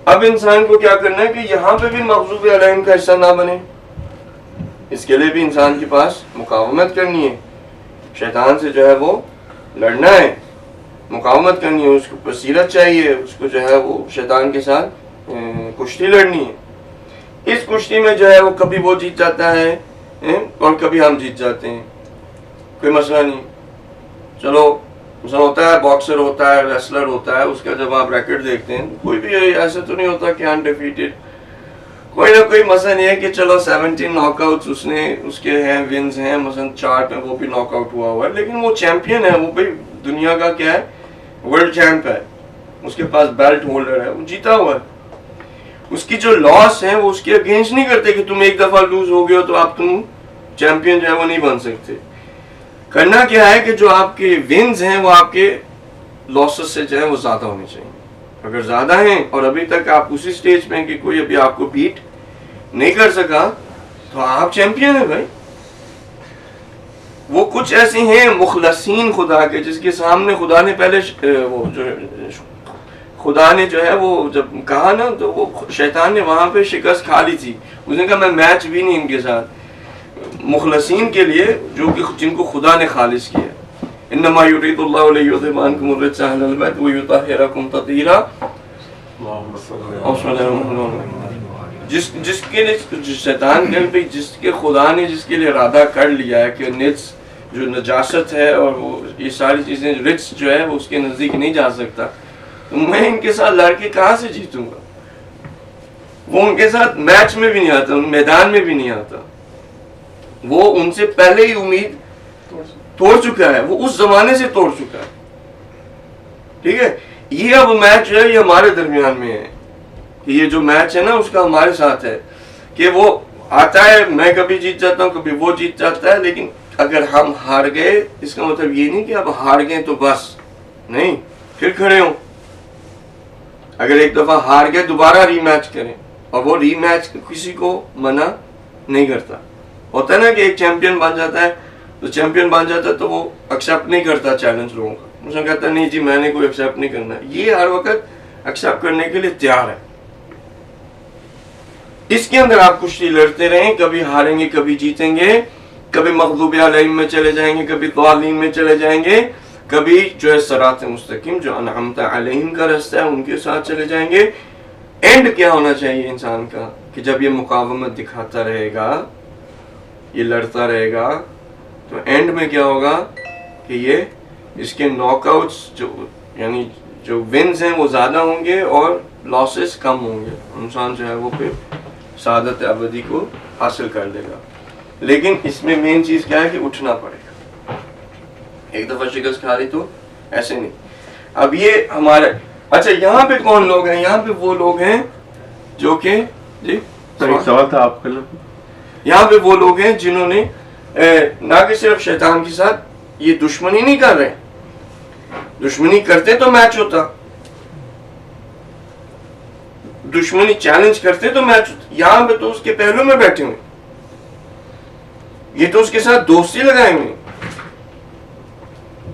S1: اب انسان کو کیا کرنا ہے کہ یہاں پہ بھی مغضوب علیہم کا حصہ نہ بنے، اس کے لیے بھی انسان کے پاس مقاومت کرنی ہے، شیطان سے جو ہے وہ لڑنا ہے، مقاومت کرنی ہے، اس کو بصیرت چاہیے، اس کو جو ہے وہ شیطان کے ساتھ کشتی لڑنی ہے۔ اس کشتی میں جو ہے وہ کبھی وہ جیت جاتا ہے اور کبھی ہم جیت جاتے ہیں، کوئی مسئلہ نہیں۔ چلو مثلا ہوتا ہے باکسر ہوتا ہے، ریسلر ہوتا ہے، اس کا جب آپ ریکارڈ دیکھتے ہیں کوئی بھی ایسا تو نہیں ہوتا کہ انڈیفیٹڈ، کوئی نہ کوئی مسئلہ نہیں ہے کہ چلو 17 ناک آؤٹس اس کے ہیں، ونز ہیں، مثلا 4 میں وہ بھی ناک آؤٹ ہوا ہے، لیکن وہ چیمپئن ہے، وہ بھی دنیا کا کیا ہے، ورلڈ چیمپ ہے، اس کے پاس بیلٹ ہولڈر ہے، وہ جیتا ہوا ہے۔ اس کی جو لاس ہے وہ اس کے اگینسٹ نہیں کرتے کہ تم ایک دفعہ لوز ہو گئے ہو تو اب تم چیمپئن جو ہے وہ نہیں بن سکتے۔ کرنا کیا ہے کہ جو آپ کے ونز ہیں وہ آپ کے لاسز سے جو ہے وہ زیادہ ہونے چاہیے۔ اگر زیادہ ہیں اور ابھی تک آپ اسی سٹیج پہ ہیں کہ کوئی ابھی آپ کو بیٹ نہیں کر سکا تو آپ چیمپئن ہیں بھائی۔ وہ کچھ ایسے ہیں مخلصین خدا کے جس کے سامنے خدا نے پہلے وہ جو خدا نے جو ہے وہ جب کہا نا تو وہ شیطان نے وہاں پہ شکست کھا لی تھی، اس نے کہا میں میچ بھی نہیں ان کے ساتھ۔ مخلصین کے لیے جو کہ جن کو خدا نے خالص کیا، انما یرید اللہ لیذھب عنکم الرجس اہل البیت ویطہرکم تطہیرا، جس کے لیے شیطان کے جس کے خدا نے جس کے لیے ارادہ کر لیا ہے کہ نجس جو نجاست ہے اور وہ یہ ساری چیزیں رجس جو ہے وہ اس کے نزدیک نہیں جا سکتا، تو میں ان کے ساتھ لڑ کے کہاں سے جیتوں گا؟ وہ ان کے ساتھ میچ میں بھی نہیں آتا، میدان میں بھی نہیں آتا، وہ ان سے پہلے ہی امید توڑ چکا ہے، وہ اس زمانے سے توڑ چکا ہے، ٹھیک ہے۔ یہ اب میچ جو ہے یہ ہمارے درمیان میں ہے، یہ جو میچ ہے نا اس کا ہمارے ساتھ ہے کہ وہ آتا ہے، میں کبھی جیت جاتا ہوں، کبھی وہ جیت جاتا ہے، لیکن اگر ہم ہار گئے اس کا مطلب یہ نہیں کہ اب ہار گئے تو بس نہیں، پھر کھڑے ہوں۔ اگر ایک دفعہ ہار گئے دوبارہ ری میچ کریں، اور وہ ری میچ کسی کو منع نہیں کرتا۔ ہوتا ہے نا کہ ایک چیمپئن بن جاتا ہے تو چیمپئن بن جاتا ہے تو وہ ایکسیپٹ نہیں کرتا چیلنج لوگوں کا، اس نے کہتا نہیں جی میں نے کوئی ایکسیپٹ نہیں کرنا، یہ ہر وقت ایکسیپٹ کرنے کے لیے تیار ہے۔ اس کے اندر آپ کشتی لڑتے رہیں، کبھی ہاریں گے کبھی جیتیں گے، کبھی مغضوب علیہم میں چلے جائیں گے، کبھی ضالین میں چلے جائیں گے، کبھی جو ہے صراط مستقیم جو انعمت علیہم کا راستہ ہے ان کے ساتھ چلے جائیں گے۔ اینڈ کیا ہونا چاہیے انسان کا کہ جب یہ مقاومت دکھاتا رہے گا، یہ لڑتا رہے گا، تو اینڈ میں کیا ہوگا کہ یہ اس کے ناک آؤٹس یعنی جو ونز ہیں وہ زیادہ ہوں گے اور لاسز کم ہوں گے، انسان جو ہے وہ پھر سعادت ابدی کو حاصل کر لے گا۔ لیکن اس میں مین چیز کیا ہے کہ اٹھنا پڑے گا، ایک دفعہ شکست کھا لی تو ایسے نہیں۔ اب یہ ہمارے اچھا یہاں پہ کون لوگ ہیں؟ یہاں پہ وہ لوگ ہیں جو کہ جی
S2: سوال تھا آپ کا.
S1: یہاں پہ وہ لوگ ہیں جنہوں نے نہ کہ صرف شیطان کے ساتھ یہ دشمنی نہیں کر رہے, دشمنی کرتے تو میچ ہوتا, دشمنی چیلنج کرتے تو میچ ہوتا. یہاں پہ تو اس کے پہلو میں بیٹھے ہوئے, یہ تو اس کے ساتھ دوستی لگائے ہوئے.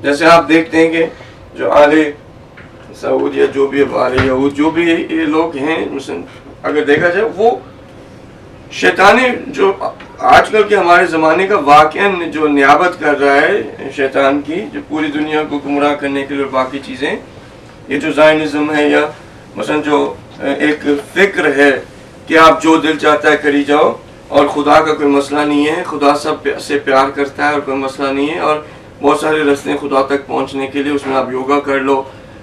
S1: جیسے آپ دیکھتے ہیں کہ جو آلے سعود یا جو بھی آلے یہود جو بھی یہ لوگ ہیں, اگر دیکھا جائے وہ شیطانی جو آج کل کے ہمارے زمانے کا واقعہ جو نیابت کر رہا ہے شیطان کی, جو پوری دنیا کو گمراہ کرنے کے لیے باقی چیزیں, یہ جو زائنزم ہے یا مثلا جو ایک فکر ہے کہ آپ جو دل چاہتا ہے کری جاؤ اور خدا کا کوئی مسئلہ نہیں ہے, خدا سب سے پیار کرتا ہے اور کوئی مسئلہ نہیں ہے, اور بہت سارے راستے ہیں خدا تک پہنچنے کے لیے, اس میں آپ یوگا کر لو,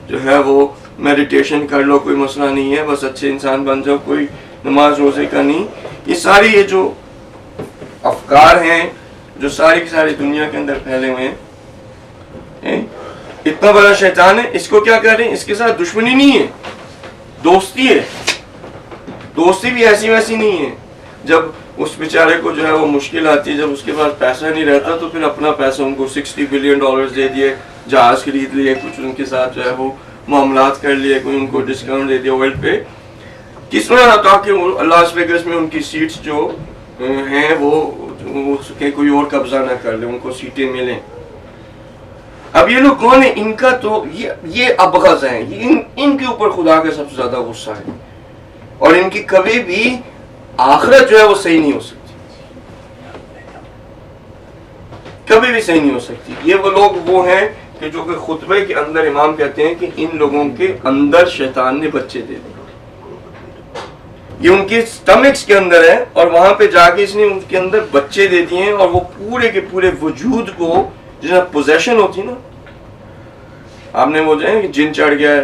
S1: جو ہے وہ میڈیٹیشن کر لو, کوئی مسئلہ نہیں ہے, بس اچھے انسان بن جاؤ, کوئی نماز روزے کا نہیں. یہ ساری یہ جو افکار ہیں جو ساری کی ساری دنیا کے اندر پھیلے ہوئے ہیں, اتنا بڑا شیطان ہے, اس کو کیا کر رہے ہیں, اس کے ساتھ دشمنی نہیں ہے, دوستی ہے. دوستی بھی ایسی ویسی نہیں ہے. جب اس بیچارے کو جو ہے وہ مشکل آتی ہے, جب اس کے پاس پیسہ نہیں رہتا تو پھر اپنا پیسہ ان کو $60 بلین دے دیے, جہاز خرید لیے, کچھ ان کے ساتھ جو ہے وہ معاملات کر لیے, کوئی ان کو ڈسکاؤنٹ دے دیا آئل پہ, کس طرح تاکہ لاس ویگس میں ان کی سیٹس جو ہیں وہ کوئی اور قبضہ نہ کر لے, ان کو سیٹیں ملیں. اب یہ لوگ کون ہیں, ان کا تو یہ ابغض ہیں, ان کے اوپر خدا کا سب سے زیادہ غصہ ہے, اور ان کی کبھی بھی آخرت جو ہے وہ صحیح نہیں ہو سکتی, کبھی بھی صحیح نہیں ہو سکتی. یہ وہ لوگ وہ ہیں کہ جو کہ خطبے کے اندر امام کہتے ہیں کہ ان لوگوں کے اندر شیطان نے بچے دے دیے, یہ ان کے سٹمکس کے اندر ہے, اور وہاں پہ جا کے اس نے ان کے اندر بچے دے دیے ہیں, اور وہ پورے کے پورے وجود کو جس پوزیشن ہوتی نا, آپ نے وہ جو ہے کہ جن چڑھ گیا ہے,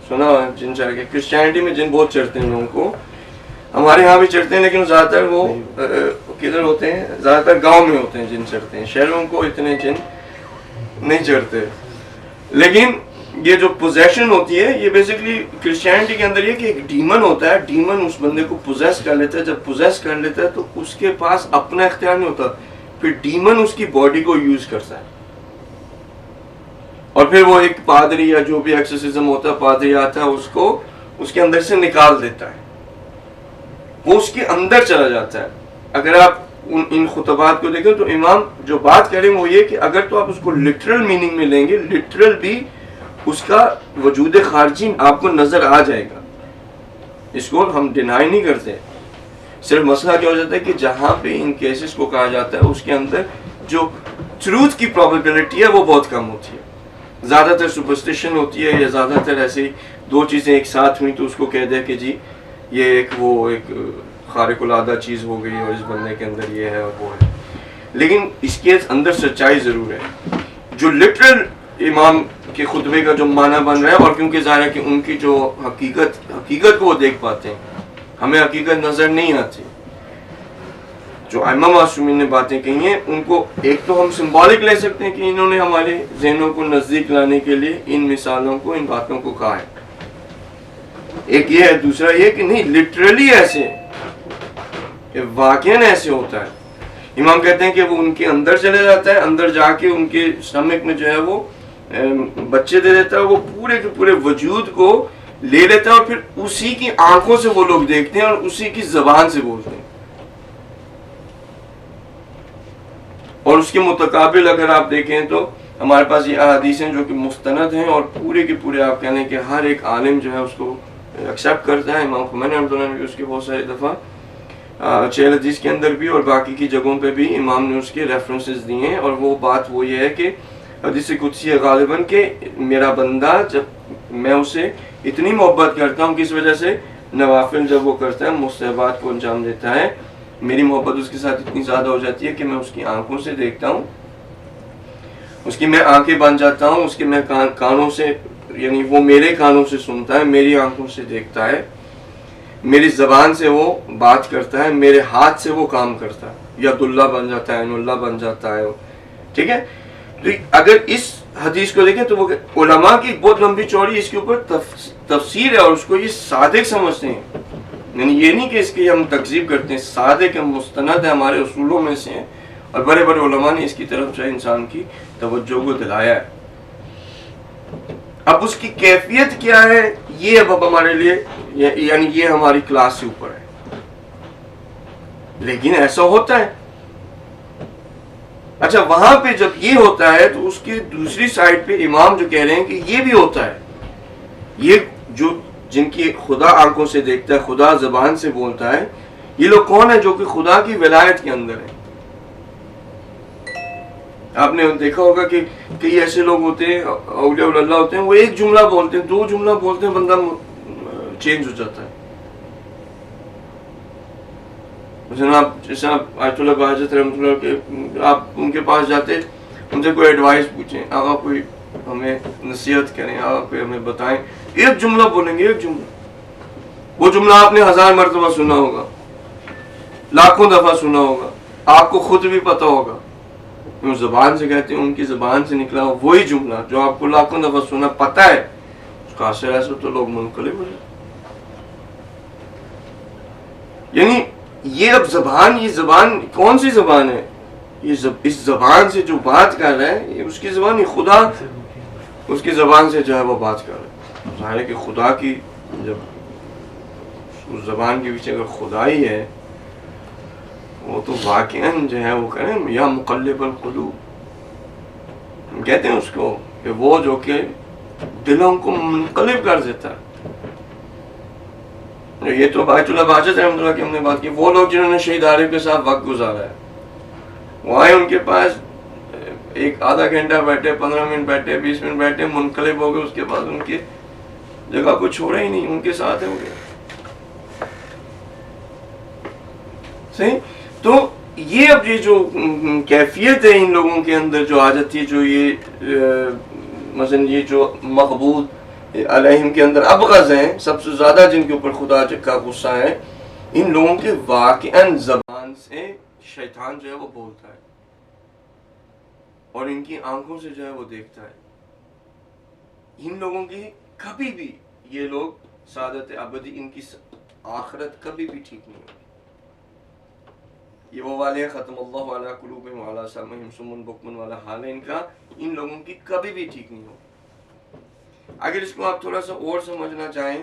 S1: سنا ہے جن چڑھ گیا, کرسچینٹی میں جن بہت چڑھتے ہیں لوگوں کو, ہمارے یہاں بھی چڑھتے ہیں لیکن زیادہ تر وہ کدھر ہوتے ہیں, زیادہ تر گاؤں میں ہوتے ہیں جن چڑھتے ہیں, شہروں کو اتنے جن نہیں چڑھتے. لیکن یہ جو پوزیشن ہوتی ہے یہ بیسیکلی کرسچینٹی کے اندر یہ کہ ایک ڈیمن ہوتا ہے, ڈیمن اس بندے کو پوزیس کر لیتا ہے, جب پوزیس کر لیتا ہے تو اس کے پاس اپنا اختیار نہیں ہوتا, پھر ڈیمن اس کی باڈی کو یوز کرتا ہے, اور پھر وہ ایک پادری یا جو بھی ایکسرسزم ہوتا ہے, پادری آتا ہے اس کو اس کے اندر سے نکال دیتا ہے, وہ اس کے اندر چلا جاتا ہے. اگر آپ ان خطبات کو دیکھیں تو امام جو بات کریں وہ یہ کہ اگر تو آپ اس کو لٹرل میننگ میں لیں گے, لٹرل بھی اس کا وجود خارجی آپ کو نظر آ جائے گا, اس کو ہم ڈینائی نہیں کرتے. صرف مسئلہ کیا ہو جاتا ہے کہ جہاں پہ ان کیسز کو کہا جاتا ہے اس کے اندر جو ٹروتھ کی پروبیبلٹی ہے وہ بہت کم ہوتی ہے, زیادہ تر سپرسٹیشن ہوتی ہے, یا زیادہ تر ایسے دو چیزیں ایک ساتھ ہوئی تو اس کو کہہ دے کہ جی یہ ایک خارق العادہ چیز ہو گئی اور اس بندے کے اندر یہ ہے اور وہ ہے. لیکن اس کے اندر سچائی ضرور ہے. جو لٹرل امام کے خطبے کا جو معنی بن رہا ہے, اور کیونکہ ظاہر ہے کہ ان کی جو حقیقت کو وہ دیکھ پاتے ہیں, ہمیں حقیقت نظر نہیں آتی. جو ائمہ معصومین نے باتیں کہی ہیں ان کو ایک تو ہم سمبولک لے سکتے ہیں کہ انہوں نے ہمارے ذہنوں کو نزدیک لانے کے لیے ان مثالوں کو, ان باتوں کو کہا ہے, ایک یہ ہے. دوسرا یہ کہ نہیں لٹرلی ایسے واقعاً ایسے ہوتا ہے. امام کہتے ہیں کہ وہ ان کے اندر چلے جاتا ہے, اندر جا کے ان کے سٹمک میں جو ہے وہ بچے دے دیتا ہے, وہ پورے کے پورے وجود کو لے لیتا ہے, اور پھر اسی کی آنکھوں سے وہ لوگ دیکھتے ہیں اور اسی کی زبان سے بولتے ہیں. اور اس کے متقابل اگر آپ دیکھیں تو ہمارے پاس یہ احادیث ہیں جو کہ مستند ہیں, اور پورے کے پورے آپ کہنے کہ ہر ایک عالم جو ہے اس کو ایکسیپٹ کرتا ہے. امام خمینی رحمۃ اللہ نے بھی اس کے بہت ساری دفعہ 6 حدیث کے اندر بھی اور باقی کی جگہوں پہ بھی امام نے اس کے ریفرنسز دیے ہیں. اور وہ بات وہ یہ ہے کہ حدیث قدسی ہے غالباً کہ میرا بندہ جب میں اسے اتنی محبت کرتا ہوں, کس وجہ سے, نوافل جب وہ کرتا ہے, مستحبات کو انجام دیتا ہے, میری محبت اس کے ساتھ اتنی زیادہ ہو جاتی ہے کہ میں اس کی آنکھوں سے دیکھتا ہوں, اس کی میں آنکھیں بن جاتا ہوں, اس کے میں کانوں سے, یعنی وہ میرے کانوں سے سنتا ہے, میری آنکھوں سے دیکھتا ہے, میری زبان سے وہ بات کرتا ہے, میرے ہاتھ سے وہ کام کرتا ہے, ید اللہ بن جاتا ہے, عین اللہ بن جاتا ہے. ٹھیک ہے. تو اگر اس حدیث کو دیکھیں تو وہ علماء کی بہت لمبی چوڑی اس کے اوپر تفسیر ہے, اور اس کو یہ صادق سمجھتے ہیں. یعنی یہ نہیں کہ اس کی ہم تکذیب کرتے ہیں، صادق مستند ہے، ہمارے اصولوں میں سے ہیں، اور بڑے بڑے علماء نے اس کی طرف جو ہے انسان کی توجہ کو دلایا ہے۔ اب اس کی کیفیت کیا ہے، یہ اب ہمارے لیے یعنی یہ ہماری کلاس سے اوپر ہے، لیکن ایسا ہوتا ہے۔ اچھا، وہاں پہ جب یہ ہوتا ہے تو اس کی دوسری سائڈ پہ امام جو کہہ رہے ہیں کہ یہ بھی ہوتا ہے، یہ جو جن کی خدا آنکھوں سے دیکھتا ہے، خدا زبان سے بولتا ہے، یہ لوگ کون ہیں؟ جو کہ خدا کی ولایت کے اندر ہیں۔ آپ نے دیکھا ہوگا کہ کئی ایسے لوگ ہوتے ہیں، اولیاء اللہ ہوتے ہیں، وہ ایک جملہ بولتے ہیں، دو جملہ بولتے ہیں، بندہ چینج ہو جاتا ہے۔ جیسے آپ آیت اللہ بہجت رحمۃ اللہ کے، آپ ان کے پاس جاتے، ان سے کوئی ایڈوائس پوچھیں، آقا کوئی ہمیں نصیحت کریں، آقا کوئی ہمیں بتائیں، ایک جملہ بولیں گے، ایک جملہ، وہ جملہ آپ نے 1000 مرتبہ سنا ہوگا، لاکھوں دفعہ سنا ہوگا، آپ کو خود بھی پتا ہوگا، وہ زبان سے کہتے ہیں، ان کی زبان سے نکلا وہی جملہ جو آپ کو لاکھوں دفعہ سنا پتا ہے، اس کا اثر ایسا تو لوگ منقلب ہو جائے۔ یعنی یہ اب زبان، یہ زبان کون سی زبان ہے؟ یہ اس زبان سے جو بات کر رہا ہے، یہ اس کی زبان، یہ خدا اس کی زبان سے جو ہے وہ بات کر رہا ہے۔ ظاہر ہے کہ خدا کی جب اس زبان کے پیچھے اگر خدا ہی ہے، وہ تو واقعاً جو ہے وہ کریں یا مقلب القلوب، ہم کہتے ہیں اس کو کہ وہ جو کہ دلوں کو منقلب کر دیتا ہے۔ یہ تو آیت اللہ بہجت رحمۃ اللہ کی ہم نے بات کی، وہ لوگ جنہوں نے شہید عارف کے ساتھ وقت گزارا ہے، وہ آئے ان کے پاس ایک آدھا گھنٹہ بیٹھے، 15 منٹ بیٹھے، 20 منٹ بیٹھے، منقلب ہو گئے، اس کے بعد ان کی جگہ کو چھوڑا ہی نہیں، ان کے ساتھ ہو گئے۔ صحیح؟ تو یہ اب یہ جو کیفیت ہے ان لوگوں کے اندر جو آ جاتی ہے، جو یہ مثلا یہ جو مقبول علیہم کے اندر ابغض ہیں، سب سے زیادہ جن کے اوپر خدا کا غصہ ہے، ان لوگوں کے واقعاً زبان سے شیطان جو ہے وہ بولتا ہے، اور ان کی آنکھوں سے جو ہے وہ دیکھتا ہے۔ ان لوگوں کی کبھی بھی، یہ لوگ سعادت ابدی، ان کی آخرت کبھی بھی ٹھیک نہیں ہوگی۔ یہ وہ والے ختم اللہ علی قلوبہم وعلی سمعہم صم بکم والا حال ہے ان کا، ان لوگوں کی کبھی بھی ٹھیک نہیں ہوگی۔ اگر اس کو آپ تھوڑا سا اور سمجھنا چاہیں،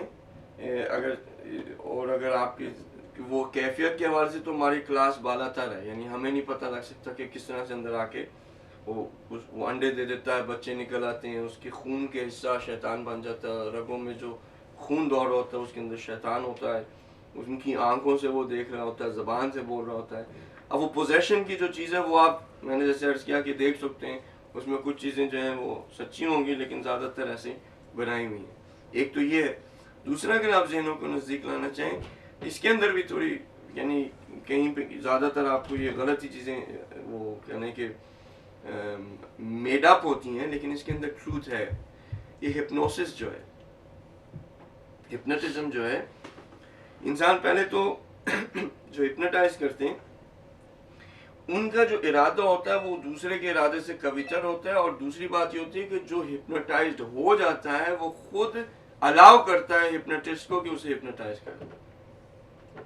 S1: اگر آپ کی وہ کیفیت کے حوالے سے، تو ہماری کلاس بالا تر ہے، یعنی ہمیں نہیں پتہ لگ سکتا کہ کس طرح سے اندر آ کے وہ انڈے دے دیتا ہے، بچے نکل آتے ہیں، اس کے خون کے حصہ شیطان بن جاتا ہے، رگوں میں جو خون دوڑ رہا ہوتا ہے اس کے اندر شیطان ہوتا ہے، ان کی آنکھوں سے وہ دیکھ رہا ہوتا ہے، زبان سے بول رہا ہوتا ہے۔ اب وہ پوزیشن کی جو چیز ہے وہ آپ، میں نے جیسے عرض کیا کہ دیکھ سکتے ہیں، اس میں کچھ چیزیں جو ہیں وہ سچی ہوں گی، لیکن زیادہ تر ایسے بنائی ہوئی ہیں۔ ایک تو یہ ہے۔ دوسرا، اگر آپ ذہنوں کو نزدیک لانا چاہیں، اس کے اندر بھی تھوڑی، یعنی کہیں پہ زیادہ تر آپ کو یہ غلط ہی چیزیں وہ کہنے کہ میڈ اپ ہوتی ہیں، لیکن اس کے اندر ٹروتھ ہے۔ یہ ہپنوسس جو ہے، ہپنوٹزم جو ہے، انسان پہلے تو جو ہپنوٹائز کرتے ہیں ان کا جو ارادہ ہوتا ہے وہ دوسرے کے ارادے سے کبیتر ہوتا ہے، اور دوسری بات یہ ہوتی ہے کہ جو ہپنوٹائزڈ ہو جاتا ہے وہ خود الاؤ کرتا ہے ہپنوٹسٹ کو کہ اسے ہپنوٹائز کر دے۔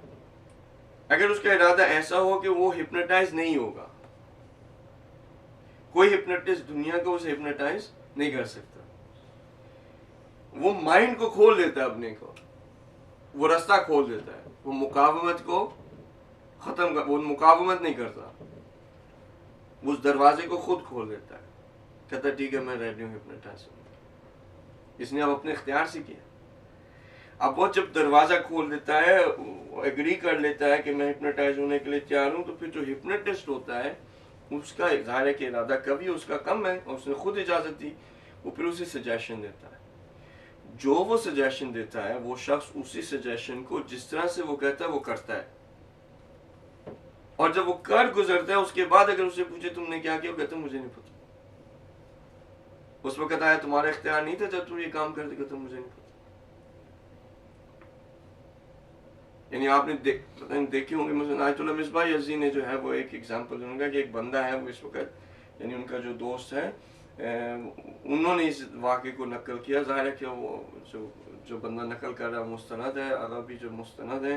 S1: اگر اس کا ارادہ ایسا ہو کہ وہ ہپنوٹائز نہیں ہوگا، کوئی ہپنوٹسٹ دنیا کو اسے ہپنوٹائز نہیں کر سکتا، وہ مائنڈ کو کھول دیتا ہے، اپنے کو وہ رستہ کھول دیتا ہے، وہ مقاومت کو ختم کر، وہ مقاومت نہیں کرتا، وہ اس دروازے کو خود کھول دیتا ہے، کہتا ہے ٹھیک ہے میں ریڈی ہوں ہپنوٹائز ہوں۔ اس نے اب اپنے اختیار سے کیا۔ اب وہ جب دروازہ کھول دیتا ہے، ایگری کر لیتا ہے کہ میں ہپنوٹائز ہونے کے لیے تیار ہوں، تو پھر جو ہپنوٹسٹ ہوتا ہے اس کا ظاہر ہے کہ ارادہ کبھی اس کا کم ہے، اور اس نے خود اجازت دی، وہ پھر اسے سجیشن دیتا ہے۔ جو وہ سجیشن دیتا ہے وہ شخص اسی سجیشن کو جس طرح سے وہ کہتا ہے وہ کرتا ہے، اور جب وہ کر گزرتا ہے اس کے بعد اگر اسے پوچھے تم نے کیا کیا، وہ کہتا ہے مجھے نہیں پتا، اس وقت آیا تمہارا اختیار نہیں تھا جب تم یہ کام کرتے، کہتا مجھے نہیں پتا۔ یعنی آپ نے دیکھی ہوں گے، مثلا آیت اللہ مصباح یزدی نے جو ہے وہ ایک ایگزامپل دوں گا کہ ایک بندہ ہے، وہ اس وقت یعنی ان کا جو دوست ہے، انہوں نے اس واقعے کو نقل کیا۔ ظاہر ہے کہ وہ جو بندہ نقل کر رہا ہے مستند ہے، عربی جو مستند ہے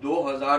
S1: 2000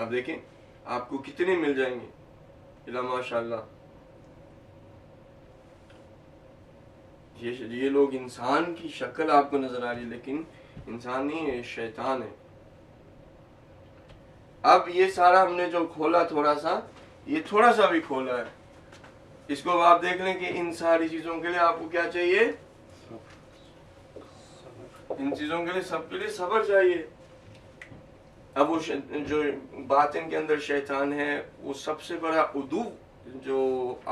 S1: آپ دیکھیں آپ کو کتنے مل جائیں گے الا ماشاءاللہ. یہ لوگ انسان کی شکل آپ کو نظر آ رہی ہے لیکن انسان نہیں ہے، شیطان ہے. اب یہ سارا ہم نے جو کھولا تھوڑا سا، یہ تھوڑا سا بھی کھولا ہے، اس کو آپ دیکھ لیں کہ ان ساری چیزوں کے لیے آپ کو کیا چاہیے؟ ان چیزوں کے لیے سب کے لیے صبر چاہیے. اب وہ جو باطن کے اندر شیطان ہے، وہ سب سے بڑا عدو جو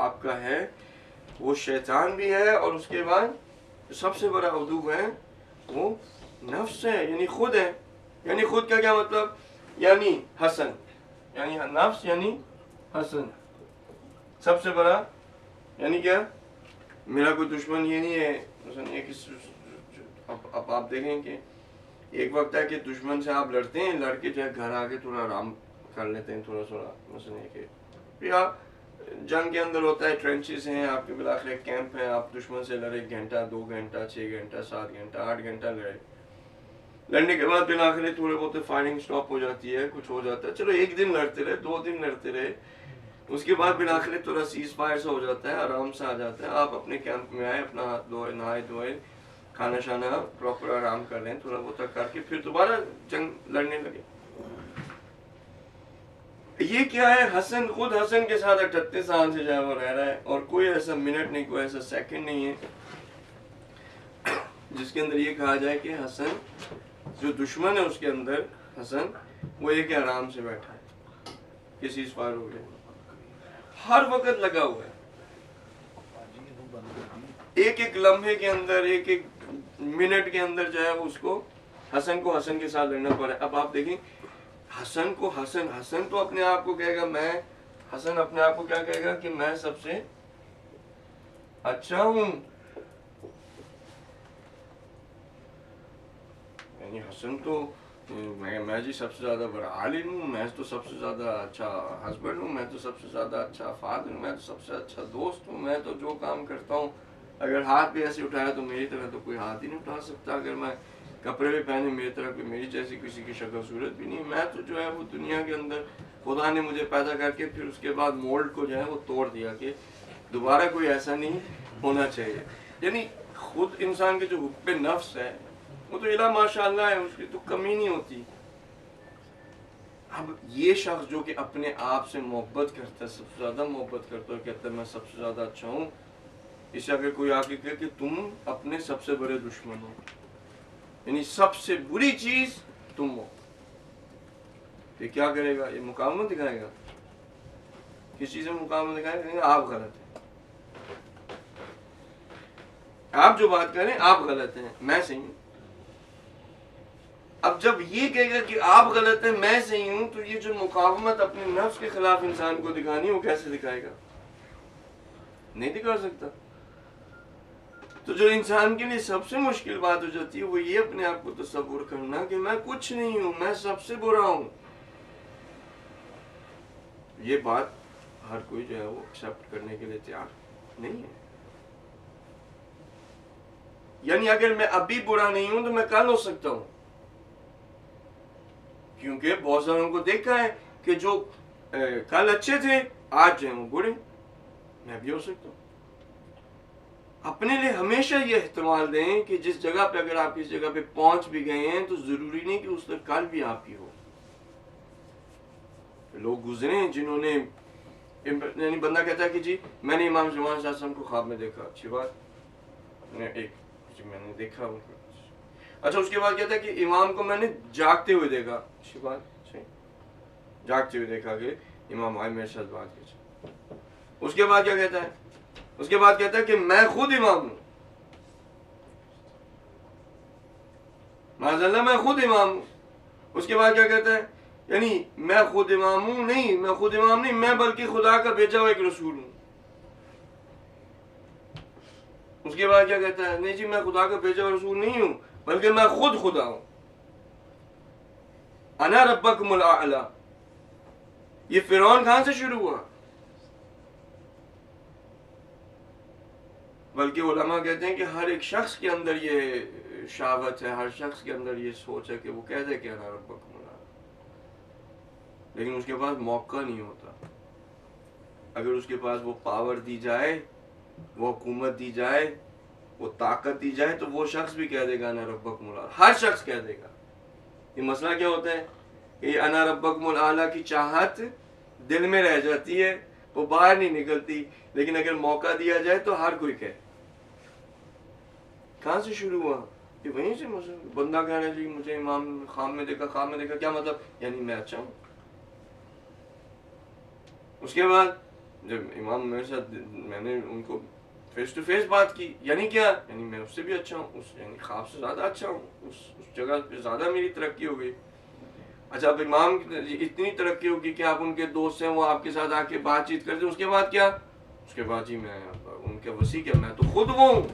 S1: آپ کا ہے وہ شیطان بھی ہے، اور اس کے بعد سب سے بڑا عدو ہے وہ نفس ہے، یعنی خود ہے. یعنی خود کا کیا مطلب؟ یعنی حسن، یعنی نفس یعنی حسن سب سے بڑا. یعنی کیا؟ میرا کوئی دشمن یہ نہیں ہے مثلا اب آپ دیکھیں کہ ایک وقت ہے کہ دشمن سے آپ لڑتے ہیں، لڑ کے جو ہے گھر آ کے تھوڑا آرام کر لیتے ہیں تھوڑا مثلا یہ کہ پھر آپ جنگ کے اندر ہوتا ہے، ٹرینچز ہیں آپ کے، بالآخر ایک کیمپ ہے، آپ دشمن سے لڑے 1 گھنٹہ 2 گھنٹہ 6 گھنٹہ 7 گھنٹہ 8 گھنٹہ لڑے. لڑنے کے بعد بالآخر تھوڑے بہت فائرنگ سٹاپ ہو جاتی ہے، کچھ ہو جاتا ہے، چلو 1 دن لڑتے رہے 2 دن لڑتے رہے، اس کے بعد بالآخر تھوڑا سیز فائر سے ہو جاتا ہے، آرام سے آ جاتا ہے. آپ اپنے کیمپ میں آئے، اپنا ہاتھ دھوئے، نہائے دھوئے، کھانا شانا پراپر آرام کر لیں، تھوڑا بہت کر کے پھر دوبارہ جنگ لڑنے لگے. یہ کیا ہے؟ حسن خود حسن کے ساتھ 38 سال سے جو ہے وہ رہ رہا ہے، اور کوئی ایسا منٹ نہیں، کوئی ایسا سیکنڈ نہیں ہے جس کے اندر یہ کہا جائے کہ حسن جو دشمن ہے اس کے اندر حسن وہ ایک آرام سے بیٹھا ہے، کسی فائر ہو گیا، ہر وقت لگا ہوا ہے. ایک ایک لمحے کے اندر، ایک ایک منٹ کے اندر جو ہے اس کو حسن کے ساتھ لڑنا پڑا ہے. اب آپ دیکھیں حسن تو اپنے آپ کو کہے گا حسن اپنے آپ کو کیا کہے گا کہ میں سب سے اچھا ہوں. یعنی حسن تو میں جی سب سے زیادہ بڑا عالم ہوں، میں تو سب سے زیادہ اچھا ہسبینڈ ہوں، میں تو سب سے زیادہ اچھا فادر ہوں، میں تو سب سے اچھا دوست ہوں، میں تو جو کام کرتا ہوں اگر ہاتھ بھی ایسے اٹھایا تو میری طرح تو کوئی ہاتھ ہی نہیں اٹھا سکتا. اگر میں کپڑے بھی پہنے میری طرح کوئی میری جیسی کسی کی شکل صورت بھی نہیں. میں تو جو ہے وہ دنیا کے اندر خدا نے مجھے پیدا کر کے پھر اس کے بعد مولڈ کو جو ہے وہ توڑ دیا کہ دوبارہ کوئی ایسا نہیں ہونا چاہیے. یعنی خود انسان کے جو حب نفس ہے وہ تو الا ماشاء اللہ ہے، اس کی تو کمی نہیں ہوتی. اب یہ شخص جو کہ اپنے آپ سے محبت کرتا ہے، سب سے زیادہ محبت کرتا ہے، کہتا ہے میں سب سے زیادہ اچھا ہوں، اسے اگر کوئی آ کے کہے کہ تم اپنے سب سے بڑے دشمن ہو، یعنی سب سے بری چیز تم ہو، یہ کیا کرے گا؟ یہ مقاومت دکھائے گا. کس چیز میں مقاومت دکھائے گا؟ کہیں گے آپ غلط ہیں، آپ جو بات کریں آپ غلط ہیں، میں صحیح ہوں. اب جب یہ کہے گا کہ آپ غلط ہیں میں صحیح ہوں، تو یہ جو مقاومت اپنے نفس کے خلاف انسان کو دکھانی وہ کیسے دکھائے گا؟ نہیں دکھا سکتا. تو جو انسان کے لیے سب سے مشکل بات ہو جاتی ہے وہ یہ اپنے آپ کو تصور کرنا کہ میں کچھ نہیں ہوں، میں سب سے برا ہوں. یہ بات ہر کوئی جو ہے وہ ایکسپٹ کرنے کے لیے تیار نہیں ہے. یعنی اگر میں ابھی برا نہیں ہوں تو میں کل ہو سکتا ہوں، کیونکہ بہت ساروں کو دیکھا ہے کہ جو کل اچھے تھے آج جو ہیں وہ برے، میں بھی ہو سکتا ہوں. اپنے لیے ہمیشہ یہ احتمال دیں کہ جس جگہ پہ اگر آپ اس جگہ پہ پہنچ بھی گئے ہیں تو ضروری نہیں کہ اس پر کل بھی آپ ہی ہو. لوگ گزرے ہیں جنہوں نے، یعنی بندہ کہتا ہے کہ جی میں نے امام زمان صلی اللہ علیہ وسلم کو خواب میں دیکھا، اچھی بات، میں نے دیکھا ان کو. اچھا اس کے بعد کہتا ہے کہ امام کو میں نے جاگتے ہوئے دیکھا، اچھی بات، صحیح، جاگتے ہوئے دیکھا کہ امام آئے میرے ساتھ بات کی. اس کے بعد کیا کہتا ہے؟ اس کے بعد کہتا ہے کہ میں خود امام ہوں، معاذ اللہ میں خود امام ہوں. اس کے بعد کیا کہتا ہے؟ یعنی میں خود امام ہوں، نہیں میں خود امام نہیں، میں بلکہ خدا کا بھیجا ہوا ایک رسول ہوں. اس کے بعد کیا کہتا ہے؟ نہیں جی میں خدا کا بھیجا ہوا رسول نہیں ہوں بلکہ میں خود خدا ہوں. انا ربکم الاعلی. یہ فرعون کہاں سے شروع ہوا؟ بلکہ علماء کہتے ہیں کہ ہر ایک شخص کے اندر یہ شہوت ہے، ہر شخص کے اندر یہ سوچ ہے کہ وہ کہہ دے کہ انا ربکم الاعلی. لیکن اس کے پاس موقع نہیں ہوتا. اگر اس کے پاس وہ پاور دی جائے, وہ حکومت دی جائے, وہ طاقت دی جائے, تو وہ شخص بھی کہہ دے گا انا ربکم الاعلی. ہر شخص کہہ دے گا. یہ مسئلہ کیا ہوتا ہے کہ انا ربکم الاعلی کی چاہت دل میں رہ جاتی ہے, وہ باہر نہیں نکلتی. لیکن اگر موقع دیا جائے تو ہر کوئی کہے. کہاں سے شروع ہوا؟ کہ وہیں سے بندہ کہہ رہا جی مجھے امام خواب میں دیکھا. خواب میں دیکھا کیا مطلب؟ یعنی میں اچھا ہوں. اس کے بعد جب امام میرے ساتھ, میں نے ان کو فیس ٹو فیس بات کی, یعنی کیا؟ یعنی میں اس سے بھی اچھا ہوں, یعنی خواب سے زیادہ اچھا ہوں, اس جگہ پہ زیادہ میری ترقی ہو گئی. اچھا اب امام اتنی ترقی ہوگی کہ آپ ان کے دوست ہیں, وہ آپ کے ساتھ آ کے بات چیت کرتے, اس کے بعد کیا؟ اس کے بعد جی میں ان کے وسیع کیا, میں تو خود وہ ہوں.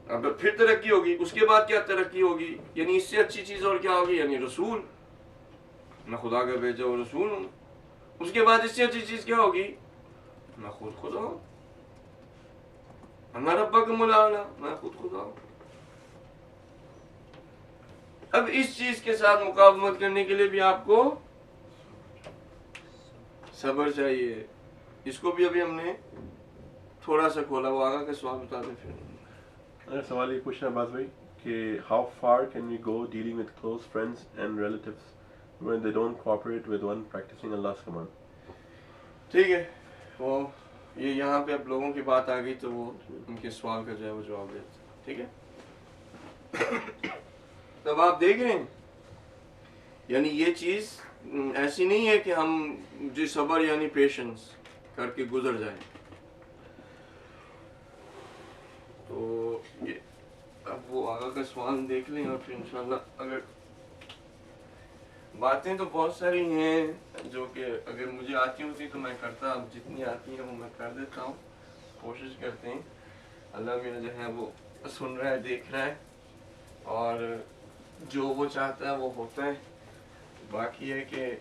S1: اب پھر ترقی ہوگی. اس کے بعد کیا ترقی ہوگی؟ یعنی اس سے اچھی چیز اور کیا ہوگی؟ یعنی رسول, میں خدا کا بھیجا ہوا رسول ہوں. اس کے بعد اس سے اچھی چیز کیا ہوگی؟ میں خود خدا ہوں. انا ربکم الاعلی, میں خود خدا ہوں. اب اس چیز کے ساتھ مقاومت کرنے کے لیے بھی آپ کو صبر چاہیے. اس کو بھی ابھی ہم نے تھوڑا سا کھولا. وہ آگا کا سوال بتا دیں پھر.
S2: سوال یہ پوچھنا ہے باز بھائی کہ how far can we go dealing with close friends and relatives when they don't cooperate with one practicing Allah's command.
S1: ٹھیک ہے, وہ یہ یہاں پہ اب لوگوں کی بات آ گئی تو وہ ان کے سوال کا جو ہے وہ جواب دیتے ہیں. ٹھیک ہے, تب آپ دیکھ رہے ہیں یعنی یہ چیز ایسی نہیں ہے کہ ہم جی صبر یعنی پیشنس کر کے گزر جائیں. تو یہ اب وہ آگا کا سوال دیکھ لیں اور پھر انشاءاللہ. اگر باتیں تو بہت ساری ہیں جو کہ اگر مجھے آتی ہوتی تو میں کرتا, اب جتنی آتی ہیں وہ میں کر دیتا ہوں. کوشش کرتے ہیں, اللہ میرا جو ہے وہ سن رہا ہے, دیکھ رہا ہے, اور جو وہ چاہتا ہے وہ ہوتا ہے. باقی ہے کہ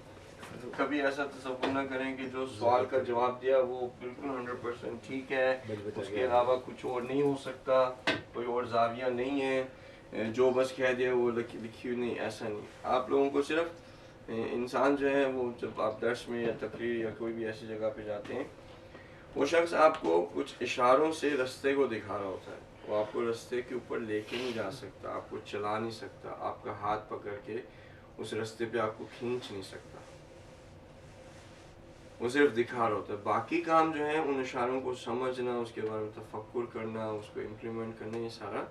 S1: کبھی ایسا تصور نہ کریں کہ جو سوال کا جواب دیا وہ بالکل 100% ٹھیک ہے, اس کے علاوہ کچھ اور نہیں ہو سکتا, کوئی اور زاویہ نہیں ہے, جو بس کہہ دیا وہ لکھی ہوئی نہیں. ایسا نہیں. آپ لوگوں کو صرف انسان جو ہے وہ جب آپ درس میں یا تقریر یا کوئی بھی ایسی جگہ پہ جاتے ہیں, وہ شخص آپ کو کچھ اشاروں سے رستے کو دکھا رہا ہوتا ہے. وہ آپ کو رستے کے اوپر لے کے نہیں جا سکتا, آپ کو چلا نہیں سکتا, آپ کا ہاتھ پکڑ کے اس رستے پہ آپ کو کھینچ نہیں سکتا. وہ صرف دکھا رہا ہوتا ہے. باقی کام جو ہے ان اشاروں کو سمجھنا, اس کے بارے میں تفکر کرنا, اس کو امپلیمنٹ کرنا, یہ سارا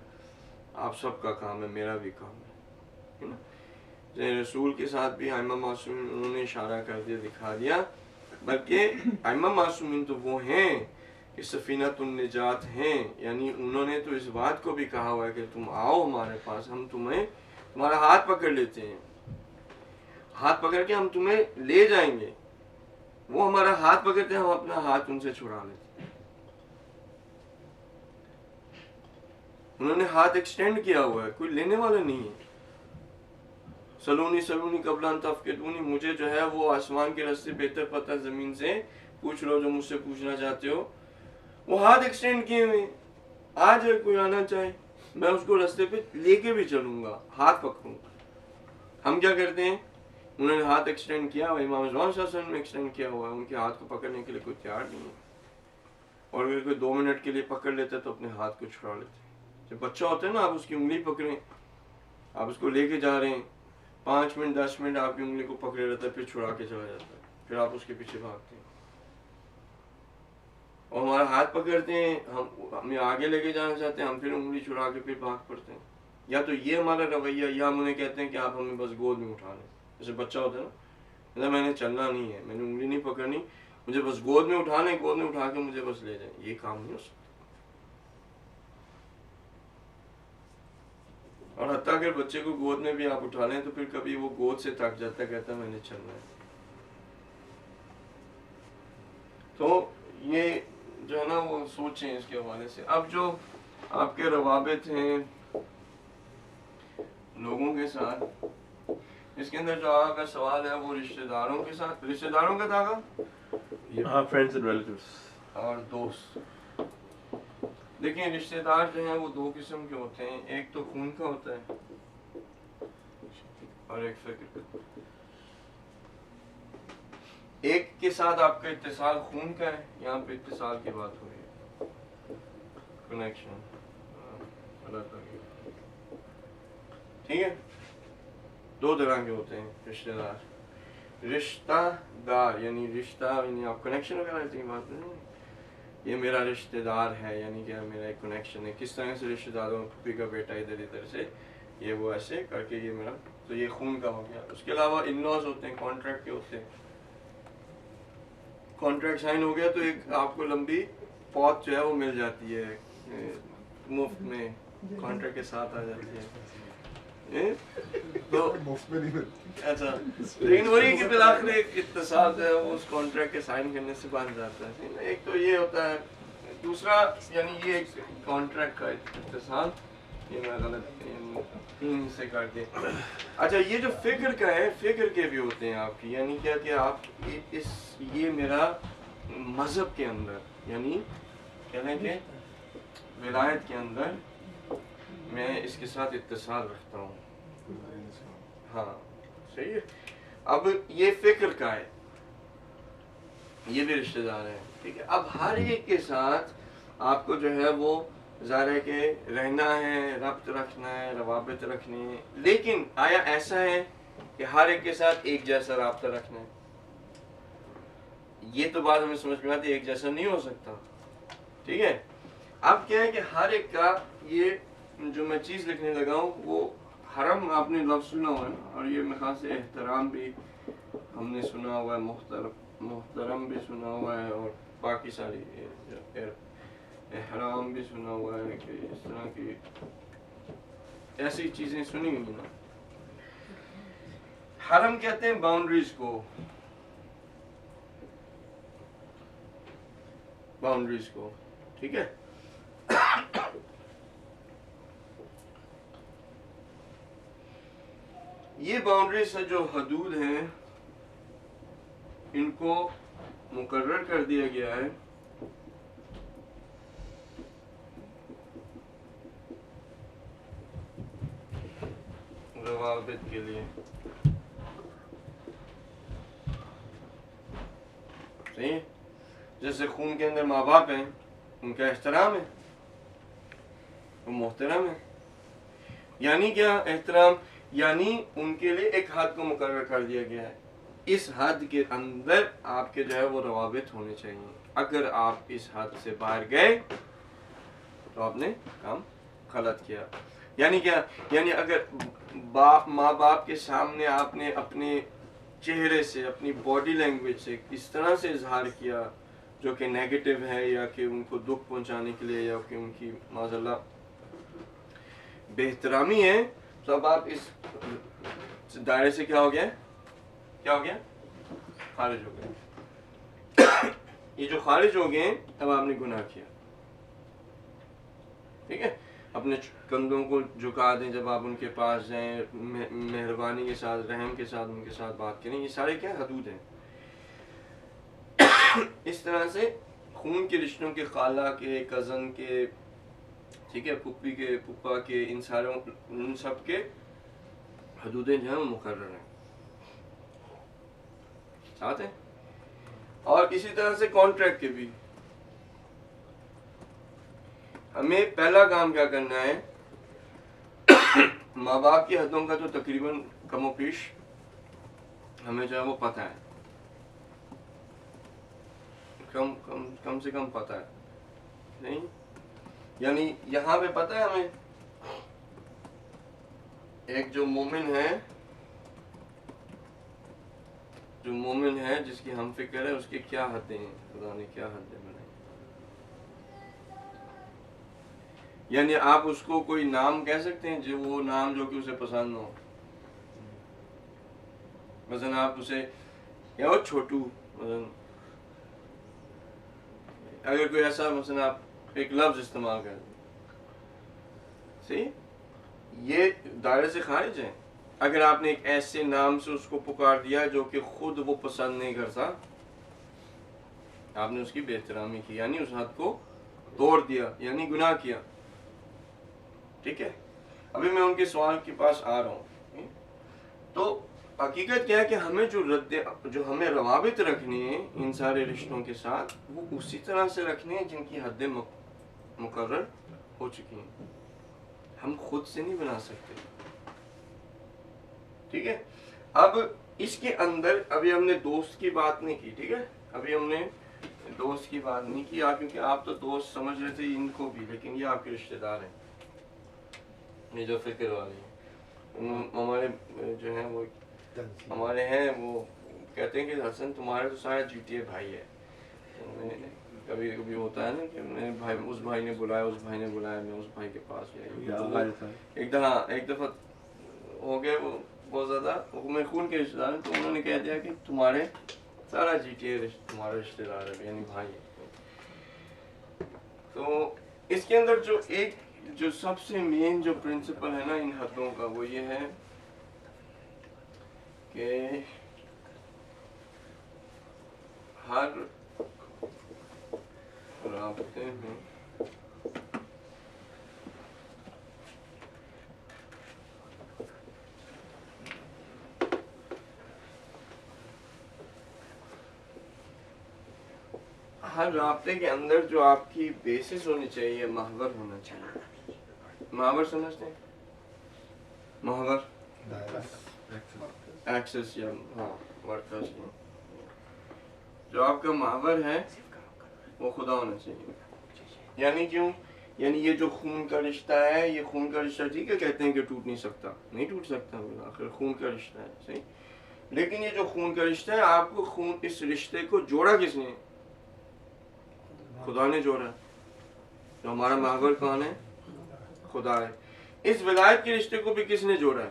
S1: آپ سب کا کام ہے, میرا بھی کام ہے نا. رسول کے ساتھ بھی ائمہ معصومین انہوں نے اشارہ کر دیا, دکھا دیا. بلکہ ائمہ معصومین تو وہ ہیں کہ سفینۃ النجات ہیں, یعنی انہوں نے تو اس بات کو بھی کہا ہوا ہے کہ تم آؤ ہمارے پاس, ہم تمہیں تمہارا ہاتھ پکڑ لیتے ہیں, ہاتھ پکڑ کے ہم تمہیں لے جائیں گے. وہ ہمارا ہاتھ پکڑتے ہیں, ہم اپنا ہاتھ ان سے چھڑا لیتے ہیں. انہوں نے ہاتھ ایکسٹینڈ کیا ہوا ہے, کوئی لینے والا نہیں ہے. سلونی سلونی قبل ان تفقدونی, مجھے جو ہے وہ آسمان کے راستے بہتر پتہ زمین سے, پوچھ لو جو مجھ سے پوچھنا چاہتے ہو. وہ ہاتھ ایکسٹینڈ کیے ہوئے, آج اگر کوئی آنا چاہے میں اس کو راستے پہ لے کے بھی چلوں گا, ہاتھ پکڑوں گا. ہم کیا کرتے ہیں, انہوں نے ہاتھ ایکسٹینڈ کیا, امام زمان صلی اللہ علیہ وسلم نے ایکسٹینڈ کیا ہوا ہے, ان کے ہاتھ کو پکڑنے کے لیے کوئی تیار نہیں ہے. اور اگر کوئی 2 منٹ کے لیے پکڑ لیتا ہے تو اپنے ہاتھ کو چھڑا لیتے ہیں. جب بچہ ہوتا ہے نا, آپ اس کی انگلی پکڑیں, آپ اس کو لے کے جا رہے ہیں, 5 منٹ 10 منٹ آپ کی انگلی کو پکڑے رہتا ہے, پھر چھڑا کے چلا جاتا ہے, پھر آپ اس کے پیچھے بھاگتے ہیں. اور ہمارا ہاتھ پکڑتے ہیں, ہم ہمیں آگے لے کے جانا چاہتے ہیں, ہم پھر انگلی چھڑا کے پھر بھاگ پڑتے ہیں. یا تو یہ ہمارا رویہ, یا ہم انہیں کہتے ہیں کہ آپ ہمیں بس گود میں اٹھا لیں. جیسے بچہ ہوتا ہے نا, میں نے چلنا نہیں ہے, میں نے انگلی نہیں پکڑنی, مجھے بس گود میں اٹھا لیں, گود میں اٹھا کے مجھے بس لے جائیں. یہ کام نہیں ہو سکتا. اور حتیٰ اگر بچے کو گود میں بھی آپ اٹھا لیں تو پھر کبھی وہ گود سے تھک جاتا ہے, کہتا ہے میں نے چلنا ہے. تو یہ جو ہے نا وہ سوچیں اس کے حوالے سے. اب جو آپ کے روابط ہیں لوگوں کے ساتھ, اس کے اندر جو آپ کا سوال ہے وہ رشتہ داروں کے ساتھ, رشتہ داروں کا تھا
S2: فرینڈس اینڈ ریلیٹیوز
S1: اور دوست. دیکھیں رشتہ دار جو ہیں وہ 2 قسم کے ہوتے ہیں, ایک تو خون کا ہوتا ہے اور ایک فکر ایک کے ساتھ آپ کا اتصال خون کا ہے، یہاں پہ اتصال کی بات ہو رہی ہے، کنیکشن اللہ تعالیٰ. ٹھیک ہے، دو طرح کے ہوتے ہیں رشتہ دار. رشتہ دار یعنی رشتہ یعنی آپ کنیکشن وغیرہ کی بات نہیں، یہ میرا رشتہ دار ہے یعنی کہ میرا ایک کنیکشن ہے. کس طرح سے رشتہ داروں پھوپھی کا بیٹا ادھر سے یہ وہ ایسے کر کے یہ میرا، تو یہ خون کا ہو گیا. اس کے علاوہ ان لاز ہوتے ہیں، کانٹریکٹ کے ہوتے ہیں. کانٹریکٹ سائن ہو گیا تو ایک آپ کو لمبی پوت جو ہے وہ مل جاتی ہے مفت میں، کانٹریکٹ کے ساتھ آ جاتی ہے. تو اچھا لیکن وہی کہ بالآخر ایک اتصال جو ہے وہ اس کانٹریکٹ کے سائن کرنے سے بن جاتا ہے. ایک تو یہ ہوتا ہے، دوسرا یعنی یہ ایک کانٹریکٹ کا اتصال، یہ میں غلط تین سے کر کے. اچھا یہ جو فکر کا ہے، فکر کے بھی ہوتے ہیں آپ کی، یعنی کیا کہ آپ یہ میرا مذہب کے اندر یعنی کہنے کہ ولایت کے اندر میں اس کے ساتھ اتصال رکھتا ہوں. ہاں صحیح ہے. اب یہ فکر کا ہے، یہ بھی رشتہ دار ہے. ٹھیک ہے، اب ہر ایک کے ساتھ آپ کو جو ہے وہ ظاہر ہے کہ رہنا ہے، ربط رکھنا ہے، روابط رکھنے ہیں. لیکن آیا ایسا ہے کہ ہر ایک کے ساتھ ایک جیسا رابطہ رکھنا ہے؟ یہ تو بات ہمیں سمجھ میں آتی ہے، ایک جیسا نہیں ہو سکتا. ٹھیک ہے، اب کیا ہے کہ ہر ایک کا یہ جو میں چیز لکھنے لگا ہوں وہ حرم آپ نے لفظ سنا ہوا ہے، اور یہ میرے خیال سے احترام بھی ہم نے سنا ہوا ہے، محترم بھی سنا ہوا ہے، اور باقی ساری احرام بھی سنا ہوا ہے کہ اس طرح کی ایسی چیزیں سنی ہوئی نا. حرم کہتے ہیں باؤنڈریز کو، باؤنڈریز کو. ٹھیک ہے، یہ باؤنڈریز سے جو حدود ہیں ان کو مقرر کر دیا گیا ہے روابط کے لیے. صحیح ہے، جیسے خون کے اندر ماں باپ ہیں، ان کا احترام ہے، وہ محترم ہے. یعنی کیا احترام؟ یعنی ان کے لیے ایک حد کو مقرر کر دیا گیا ہے، اس حد کے اندر آپ کے جو ہے وہ روابط ہونے چاہیے. اگر آپ اس حد سے باہر گئے تو آپ نے کام غلط کیا. یعنی کیا؟ یعنی اگر ماں باپ کے سامنے آپ نے اپنے چہرے سے، اپنی باڈی لینگویج سے اس طرح سے اظہار کیا جو کہ نیگیٹو ہے، یا کہ ان کو دکھ پہنچانے کے لیے، یا کہ ان کی معاذ اللہ بے احترامی ہے، تو اب آپ اس دائرے سے کیا ہو گیا؟ کیا ہو گیا؟ خارج ہو گئے. یہ جو خارج ہو گئے اب آپ نے گناہ کیا. ٹھیک ہے، اپنے کندھوں کو جھکا دیں جب آپ ان کے پاس جائیں، مہربانی کے ساتھ، رحم کے ساتھ ان کے ساتھ بات کریں. یہ سارے کیا حدود ہیں. اس طرح سے خون کے رشتوں کے، خالہ کے، کزن کے، ٹھیک ہے، پھپھی کے، پھپھا کے، ان سب کے حدودیں جو ہیں وہ مقرر ہیں. ساتھ ہیں. اور اسی طرح سے کانٹریکٹ کے بھی ہمیں پہلا کام کیا کرنا ہے، ماں باپ کی حدوں کا تو تقریباً کم و پیش ہمیں جو ہے وہ پتہ ہے، کم سے کم پتہ ہے. نہیں یعنی یہاں پہ پتہ ہے ہمیں ایک جو مومن ہے جس کی ہم فکر ہے، اس کی کیا حدیں ہیں، خدا نے کیا حدیں بنائی. یعنی آپ اس کو کوئی نام کہہ سکتے ہیں جو وہ نام جو کہ اسے پسند ہو. مثلا آپ اسے یا وہ چھوٹو، مثلا اگر کوئی ایسا مثلا آپ ایک لفظ استعمال کر دیں، صحیح، یہ دائرے سے خارج ہے. اگر آپ نے ایک ایسے نام سے اس کو پکار دیا جو کہ خود وہ پسند نہیں کرتا، آپ نے اس کی بے احترامی کی، یعنی اس حد کو توڑ دیا، یعنی گناہ کیا. ٹھیک ہے، ابھی میں ان کے سوال کے پاس آ رہا ہوں. تو حقیقت کیا ہے کہ ہمیں جو ہمیں روابط رکھنے ہیں ان سارے رشتوں کے ساتھ وہ اسی طرح سے رکھنے ہیں جن کی حدیں مقرر ہو چکی ہیں. ہم خود سے نہیں بنا سکتے. ٹھیک ہے. اب اس کے اندر ابھی ہم نے دوست کی بات نہیں کی. ٹھیک ہے, ابھی ہم نے دوست کی بات نہیں کی کیونکہ آپ تو دوست سمجھ رہے تھے ان کو بھی, لیکن یہ آپ کے رشتے دار ہیں, یہ جو فکر والے ہیں. ہمارے جو ہیں وہ ہمارے ہیں, وہ کہتے ہیں کہ حسن تمہارا تو سارا جی ٹی اے بھائی ہے. کبھی کبھی ہوتا ہے نا کہ میں بھائی, اس بھائی نے بلایا, اس بھائی نے بلایا, میں اس بھائی کے پاس گیا. ایک دفعہ ہو گیا وہ بہت زیادہ, میں خون کے رشتے دار ہیں, تو انہوں نے کہہ دیا کہ تمہارے سارا جی ٹی اے تمہارا رشتے دار ہے, یعنی بھائی ہے. تو اس کے اندر جو سب سے مین جو پرنسپل ہے نا ان حدوں کا, وہ یہ ہے کہ ہر رابطے میں ہر رابطے کے اندر جو آپ کی بیسس ہونی چاہیے, محور ہونا چاہیے. محور سمجھتے ہیں؟ محور ایکسس یا مرکز, جو آپ کا محور ہے وہ خدا ہونا چاہیے. یعنی کیوں؟ یعنی یہ جو خون کا رشتہ ہے, یہ خون کا رشتہ ٹھیک ہے کہتے ہیں کہ ٹوٹ نہیں سکتا, نہیں ٹوٹ سکتا, آخر خون کا رشتہ ہے, صحیح. لیکن یہ جو خون کا رشتہ ہے, آپ کو اس رشتے کو جوڑا کس نے؟ خدا نے جوڑا. تو ہمارا محور کون ہے؟ خدا ہے. اس ولایت کے رشتے کو بھی کس نے جوڑا ہے؟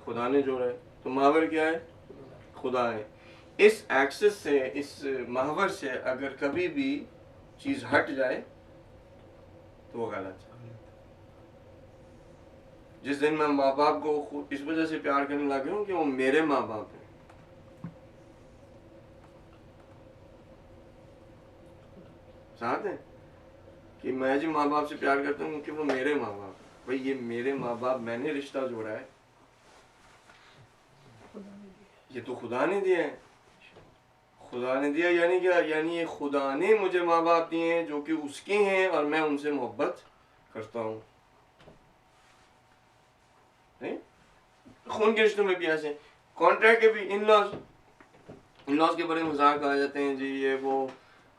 S1: خدا نے جوڑا ہے. تو محور کیا ہے؟ خدا ہے. اس ایکسس سے, اس محور سے اگر کبھی بھی چیز ہٹ جائے تو وہ غلط ہے. جس دن میں ماں باپ کو اس وجہ سے پیار کرنے لگا ہوں کہ وہ میرے ماں باپ ہیں, ساتھ ہیں کہ میں جو ماں باپ سے پیار کرتا ہوں کہ وہ میرے ماں باپ ہیں. بھئی یہ میرے ماں باپ, میں نے رشتہ جوڑا ہے, یہ تو خدا نے دیا ہے. خدا نے دیا یعنی کیا؟ یعنی یہ خدا نے مجھے ماں باپ دیے ہیں جو کہ اس کے ہیں, اور میں ان سے محبت کرتا ہوں. خون کے رشتوں میں بھی ایسے, کانٹریکٹ کے بھی, ان لاز کے بڑے مذاق آ جاتے ہیں جی, یہ وہ,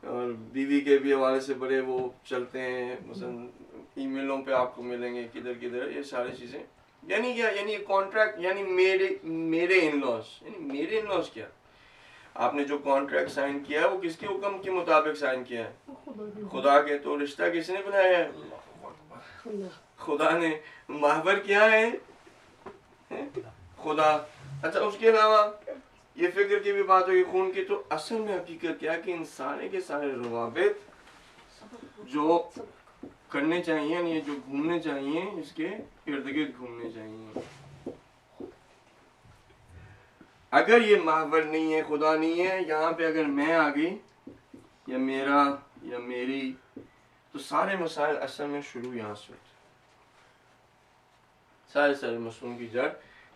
S1: اور بیوی کے بھی حوالے سے بڑے وہ چلتے ہیں, مثلا ای میلوں پہ آپ کو ملیں گے کدھر کدھر, یہ ساری چیزیں. یعنی کیا؟ یعنی کانٹریکٹ, یعنی میرے ان لاز, یعنی میرے ان لاز کیا؟ آپ نے جو کانٹریکٹ سائن کیا ہے وہ کس کے حکم کے مطابق سائن کیا ہے؟ خدا کے. تو رشتہ کس نے بنایا ہے؟ خدا نے. محور کیا ہے؟ خدا. اچھا, اس کے علاوہ یہ فکر کی بھی بات ہوئی خون کی, تو اصل میں حقیقت کیا کہ ان سارے کے سارے روابط جو کرنے چاہیے, یہ جو گھومنے چاہیے, اس کے ارد گرد گھومنے چاہیے. اگر یہ محور نہیں ہے, خدا نہیں ہے, یہاں پہ اگر میں آ گئی یا میرا یا میری, تو سارے مسائل اصل میں شروع یہاں سے ہوتے. سارے مسائل کی جڑ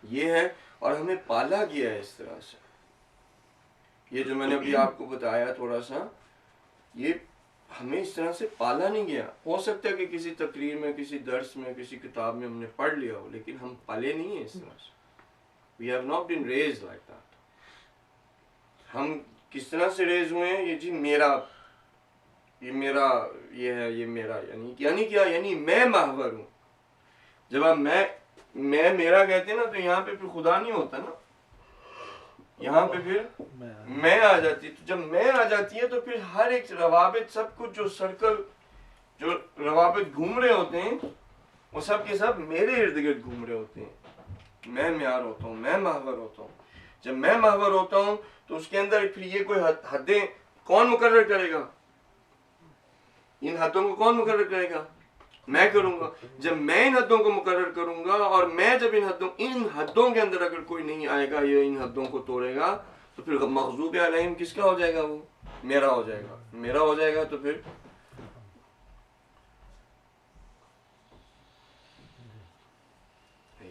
S1: یہ ہے, اور ہمیں پالا گیا ہے اس طرح سے. یہ جو میں نے ابھی آپ کو بتایا تھوڑا سا, یہ ہمیں اس طرح سے پالا نہیں گیا. ہو سکتا ہے کہ کسی تقریر میں, کسی درس میں, کسی کتاب میں ہم نے پڑھ لیا ہو, لیکن ہم پالے نہیں ہیں اس طرح سے. We have not been raised like that. ہم کس طرح سے ریز ہوئے ہیں؟ یہ جی میرا, یہ میرا, یہ ہے, یہ میرا, یعنی کیا؟ یعنی میں محور ہوں. جب آپ میں میرا کہتے ہیں نا, تو یہاں پہ پھر خدا نہیں ہوتا نا, یہاں پہ پھر میں آ جاتی. تو جب میں آ جاتی ہے تو پھر ہر ایک روابط, سب کچھ جو سرکل, جو روابط گھوم رہے ہوتے ہیں, وہ سب کے سب میرے ارد گرد گھوم رہے ہوتے ہیں. میں معیار ہوتا ہوں, میں محور ہوتا ہوں. جب میں محور ہوتا ہوں تو اس کے اندر پھر یہ کوئی حدیں کون مقرر کرے گا؟ ان حدوں کو کون مقرر کرے گا؟ میں کروں گا. جب میں ان حدوں کو مقرر کروں گا, اور میں جب ان حدوں کے اندر اگر کوئی نہیں آئے گا یا ان حدوں کو توڑے گا, تو پھر مغضوب علیہم کس کا ہو جائے گا؟ وہ میرا ہو جائے گا. میرا ہو جائے گا تو پھر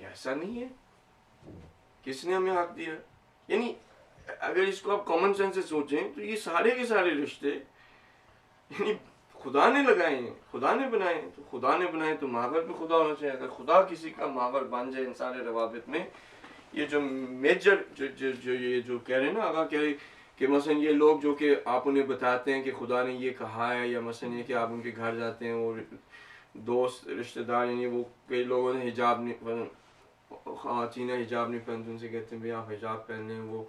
S1: ایسا نہیں ہے. کس نے ہمیں حق دیا؟ یعنی اگر اس کو آپ کامن سینس سے سوچیں تو یہ سارے کے سارے رشتے یعنی خدا نے لگائے ہیں، خدا نے بنائے ہیں، تو خدا نے بنائے تو ماہور بھی خدا ہونا چاہیے. اگر خدا کسی کا ماہور بن جائے ان سارے روابط میں، یہ جو میجر جو کہہ رہے ہیں نا آگاہ کہہ رہے کہ مثلا یہ لوگ جو کہ آپ انہیں بتاتے ہیں کہ خدا نے یہ کہا ہے، یا مثلا یہ کہ آپ ان کے گھر جاتے ہیں، وہ دوست رشتہ دار، یعنی وہ کئی لوگوں نے حجاب نہیں، خواتین حجاب نہیں پہنتے، ان سے کہتے ہیں بھئی آپ حجاب پہن لیں. وہ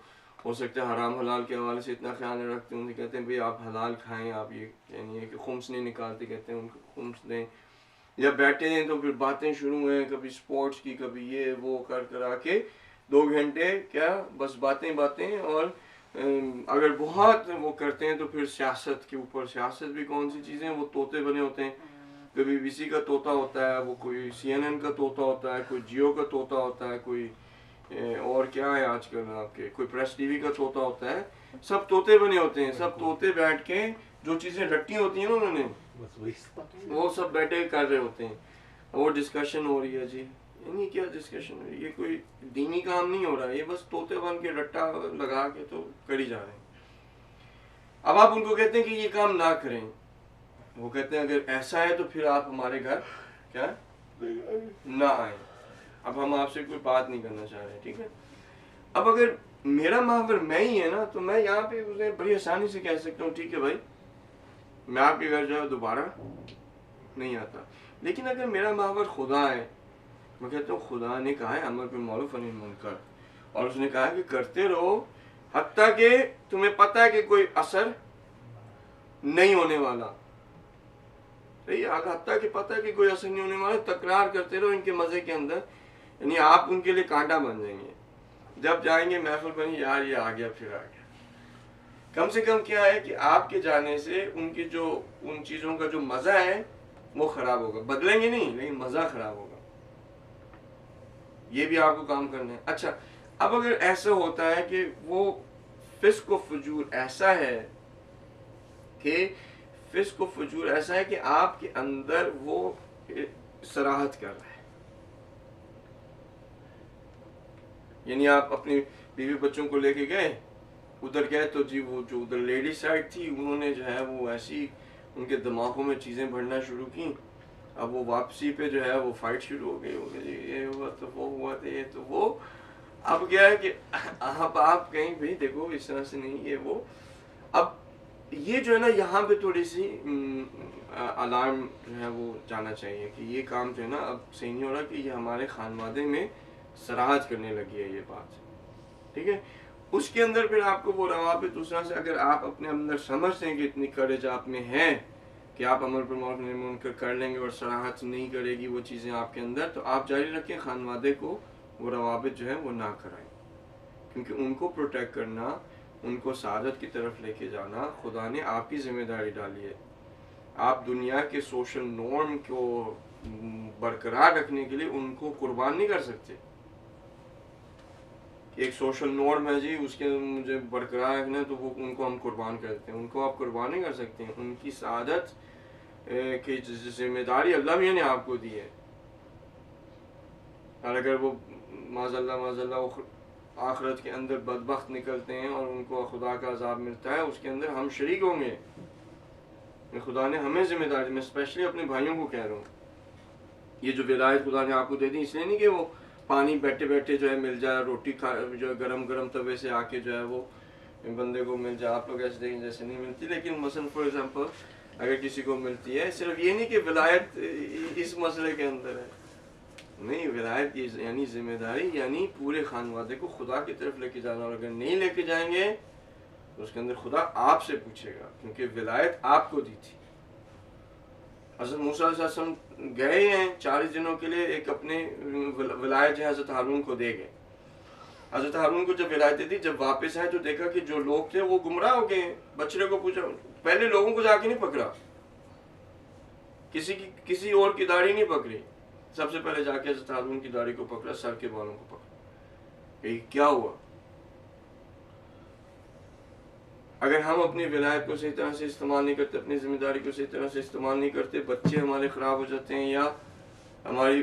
S1: ہو سکتا ہے حرام حلال کے حوالے سے اتنا خیال نہیں رکھتے، ان سے کہتے ہیں بھئی آپ حلال کھائیں، آپ یہ یعنی کہ خمس نہیں نکالتے، کہتے ہیں ان کو خمس دیں. یا بیٹھے ہیں تو پھر باتیں شروع ہیں، کبھی سپورٹس کی، کبھی یہ وہ کرا کے 2 گھنٹے کیا بس باتیں. اور اگر بہت وہ کرتے ہیں تو پھر سیاست کے اوپر. سیاست بھی کون سی چیزیں، وہ طوطے بنے ہوتے ہیں. کبھی بی سی کا طوطا ہوتا ہے، وہ کوئی سی این این کا طوطا ہوتا ہے، کوئی جیو کا طوطا ہوتا ہے، کوئی اور کیا ہے آج کل آپ کے، کوئی پریس ٹی وی کا طوطا ہوتا ہے. سب طوطے بنے ہوتے ہیں. سب طوطے بیٹھ کے جو چیزیں رٹی ہوتی ہیں نا انہوں نے، وہ سب بیٹھے کر رہے ہوتے ہیں. اور ڈسکشن ہو رہی ہے. جی یعنی کیا ڈسکشن ہو رہی ہے؟ یہ کوئی دینی کام نہیں ہو رہا ہے، یہ بس طوطے بن کے رٹا لگا کے تو کر ہی جا رہے ہیں. اب آپ ان کو کہتے ہیں کہ یہ کام نہ کریں، وہ کہتے ہیں اگر ایسا ہے تو پھر آپ ہمارے گھر کیا نہ آئیں. اب ہم آپ سے کوئی بات نہیں کرنا چاہ رہے، ٹھیک ہے. اب اگر میرا ماہور میں ہی ہے نا، تو میں یہاں پہ اسے بڑی آسانی سے کہہ سکتا ہوں ٹھیک ہے بھائی میں آپ کے گھر جاؤ دوبارہ نہیں آتا. لیکن اگر میرا ماہور خدا ہے، میں کہتا ہوں خدا نے کہا ہے امر بالمعروف و نہی عن المنکر، اور اس نے کہا کہ کرتے رہو حتیٰ کہ تمہیں پتہ ہے کہ کوئی اثر نہیں ہونے والا. حتیٰ کہ پتہ ہے کہ کوئی اثر نہیں ہونے والا، تکرار کرتے رہو ان کے مزے کے اندر. یعنی آپ ان کے لیے کانٹا بن جائیں گے. جب جائیں گے محفل بنی یار یہ آ گیا پھر آ گیا. کم سے کم کیا ہے کہ آپ کے جانے سے ان کی جو ان چیزوں کا جو مزہ ہے وہ خراب ہوگا. بدلیں گے نہیں لیکن مزہ خراب ہوگا. یہ بھی آپ کو کام کرنا ہے. اچھا اب اگر ایسا ہوتا ہے کہ وہ فسق و فجور ایسا ہے کہ فسق و فجور ایسا ہے کہ آپ کے اندر وہ صراحت کر رہا ہے، یعنی آپ اپنی بیوی بچوں کو لے کے گئے ادھر گئے تو جی وہ جو ادھر لیڈی سائڈ تھی انہوں نے جو ہے وہ ایسی ان کے دماغوں میں چیزیں بھرنا شروع کی. اب وہ واپسی پہ جو ہے وہ فائٹ شروع ہو گئی، یہ ہوا تو وہ ہوا تو یہ تو وہ. اب کیا ہے کہ آپ کہیں بھائی دیکھو اس طرح سے نہیں یہ وہ. اب یہ جو ہے نا یہاں پہ تھوڑی سی الارم جو ہے وہ جانا چاہیے کہ یہ کام جو ہے نا اب صحیح نہیں ہو رہا، کہ یہ ہمارے خانوادے میں صراحت کرنے لگی ہے یہ بات. ٹھیک ہے. اس کے اندر پھر آپ کو وہ روابط دوسرا سے اگر آپ اپنے اندر سمجھتے ہیں کہ اتنی کریج آپ میں ہے کہ آپ امر بالمعروف نہی عن المنکر کر لیں گے اور صراحت نہیں کرے گی وہ چیزیں آپ کے اندر، تو آپ جاری رکھیں. خانوادے کو وہ روابط جو ہے وہ نہ کرائیں، کیونکہ ان کو پروٹیکٹ کرنا، ان کو سعادت کی طرف لے کے جانا خدا نے آپ کی ذمہ داری ڈالی ہے. آپ دنیا کے سوشل نارم کو برقرار رکھنے کے لیے ان کو قربان نہیں کر سکتے. ایک سوشل نارم ہے جی اس کے مجھے برقرار رکھنا ہے تو وہ ان کو ہم قربان کرتے ہیں. ان کو آپ قربان نہیں کر سکتے. ان کی سعادت کی ذمہ داری اللہ میاں نے آپ کو دی ہے. اور اگر وہ معاذ اللہ آخرت کے اندر بدبخت نکلتے ہیں اور ان کو خدا کا عذاب ملتا ہے، اس کے اندر ہم شریک ہوں گے. خدا نے ہمیں ذمہ داری، میں اسپیشلی اپنے بھائیوں کو کہہ رہا ہوں، یہ جو ولایت خدا نے آپ کو دے دی اس لیے نہیں کہ وہ پانی بیٹھے بیٹھے جو ہے مل جائے، روٹی جو ہے گرم توے سے آ کے جو ہے وہ بندے کو مل جائے. آپ لوگ ایسے دیکھیں جیسے نہیں ملتی، لیکن مثلا فار ایگزامپل اگر کسی کو ملتی ہے، صرف یہ نہیں کہ ولایت اس مسئلے کے اندر ہے، نہیں، ولایت یعنی ذمہ داری، یعنی پورے خانوادے کو خدا کی طرف لے کے جانا. اور اگر نہیں لے کے جائیں گے تو اس کے اندر خدا آپ سے پوچھے گا، کیونکہ ولایت آپ کو دی تھی. حضرت موسیٰ علیہ السلام گئے ہیں 40 دنوں کے لیے، ایک اپنے ولایت جو ہے حضرت ہارون کو دے گئے. حضرت ہارون کو جب ولایت دی، جب واپس آئے تو دیکھا کہ جو لوگ تھے وہ گمراہ ہو گئے. بچڑے کو پوچھا، پہلے لوگوں کو جا کے نہیں پکڑا، کسی اور کی داڑھی نہیں پکڑی، سب سے پہلے جا کے حضرت ہارون کی داڑھی کو پکڑا، سر کے بالوں کو پکڑا. یہ کیا ہوا؟ اگر ہم اپنی ولایت کو صحیح طرح سے استعمال نہیں کرتے، اپنی ذمہ داری کو صحیح طرح سے استعمال نہیں کرتے، بچے ہمارے خراب ہو جاتے ہیں، یا ہماری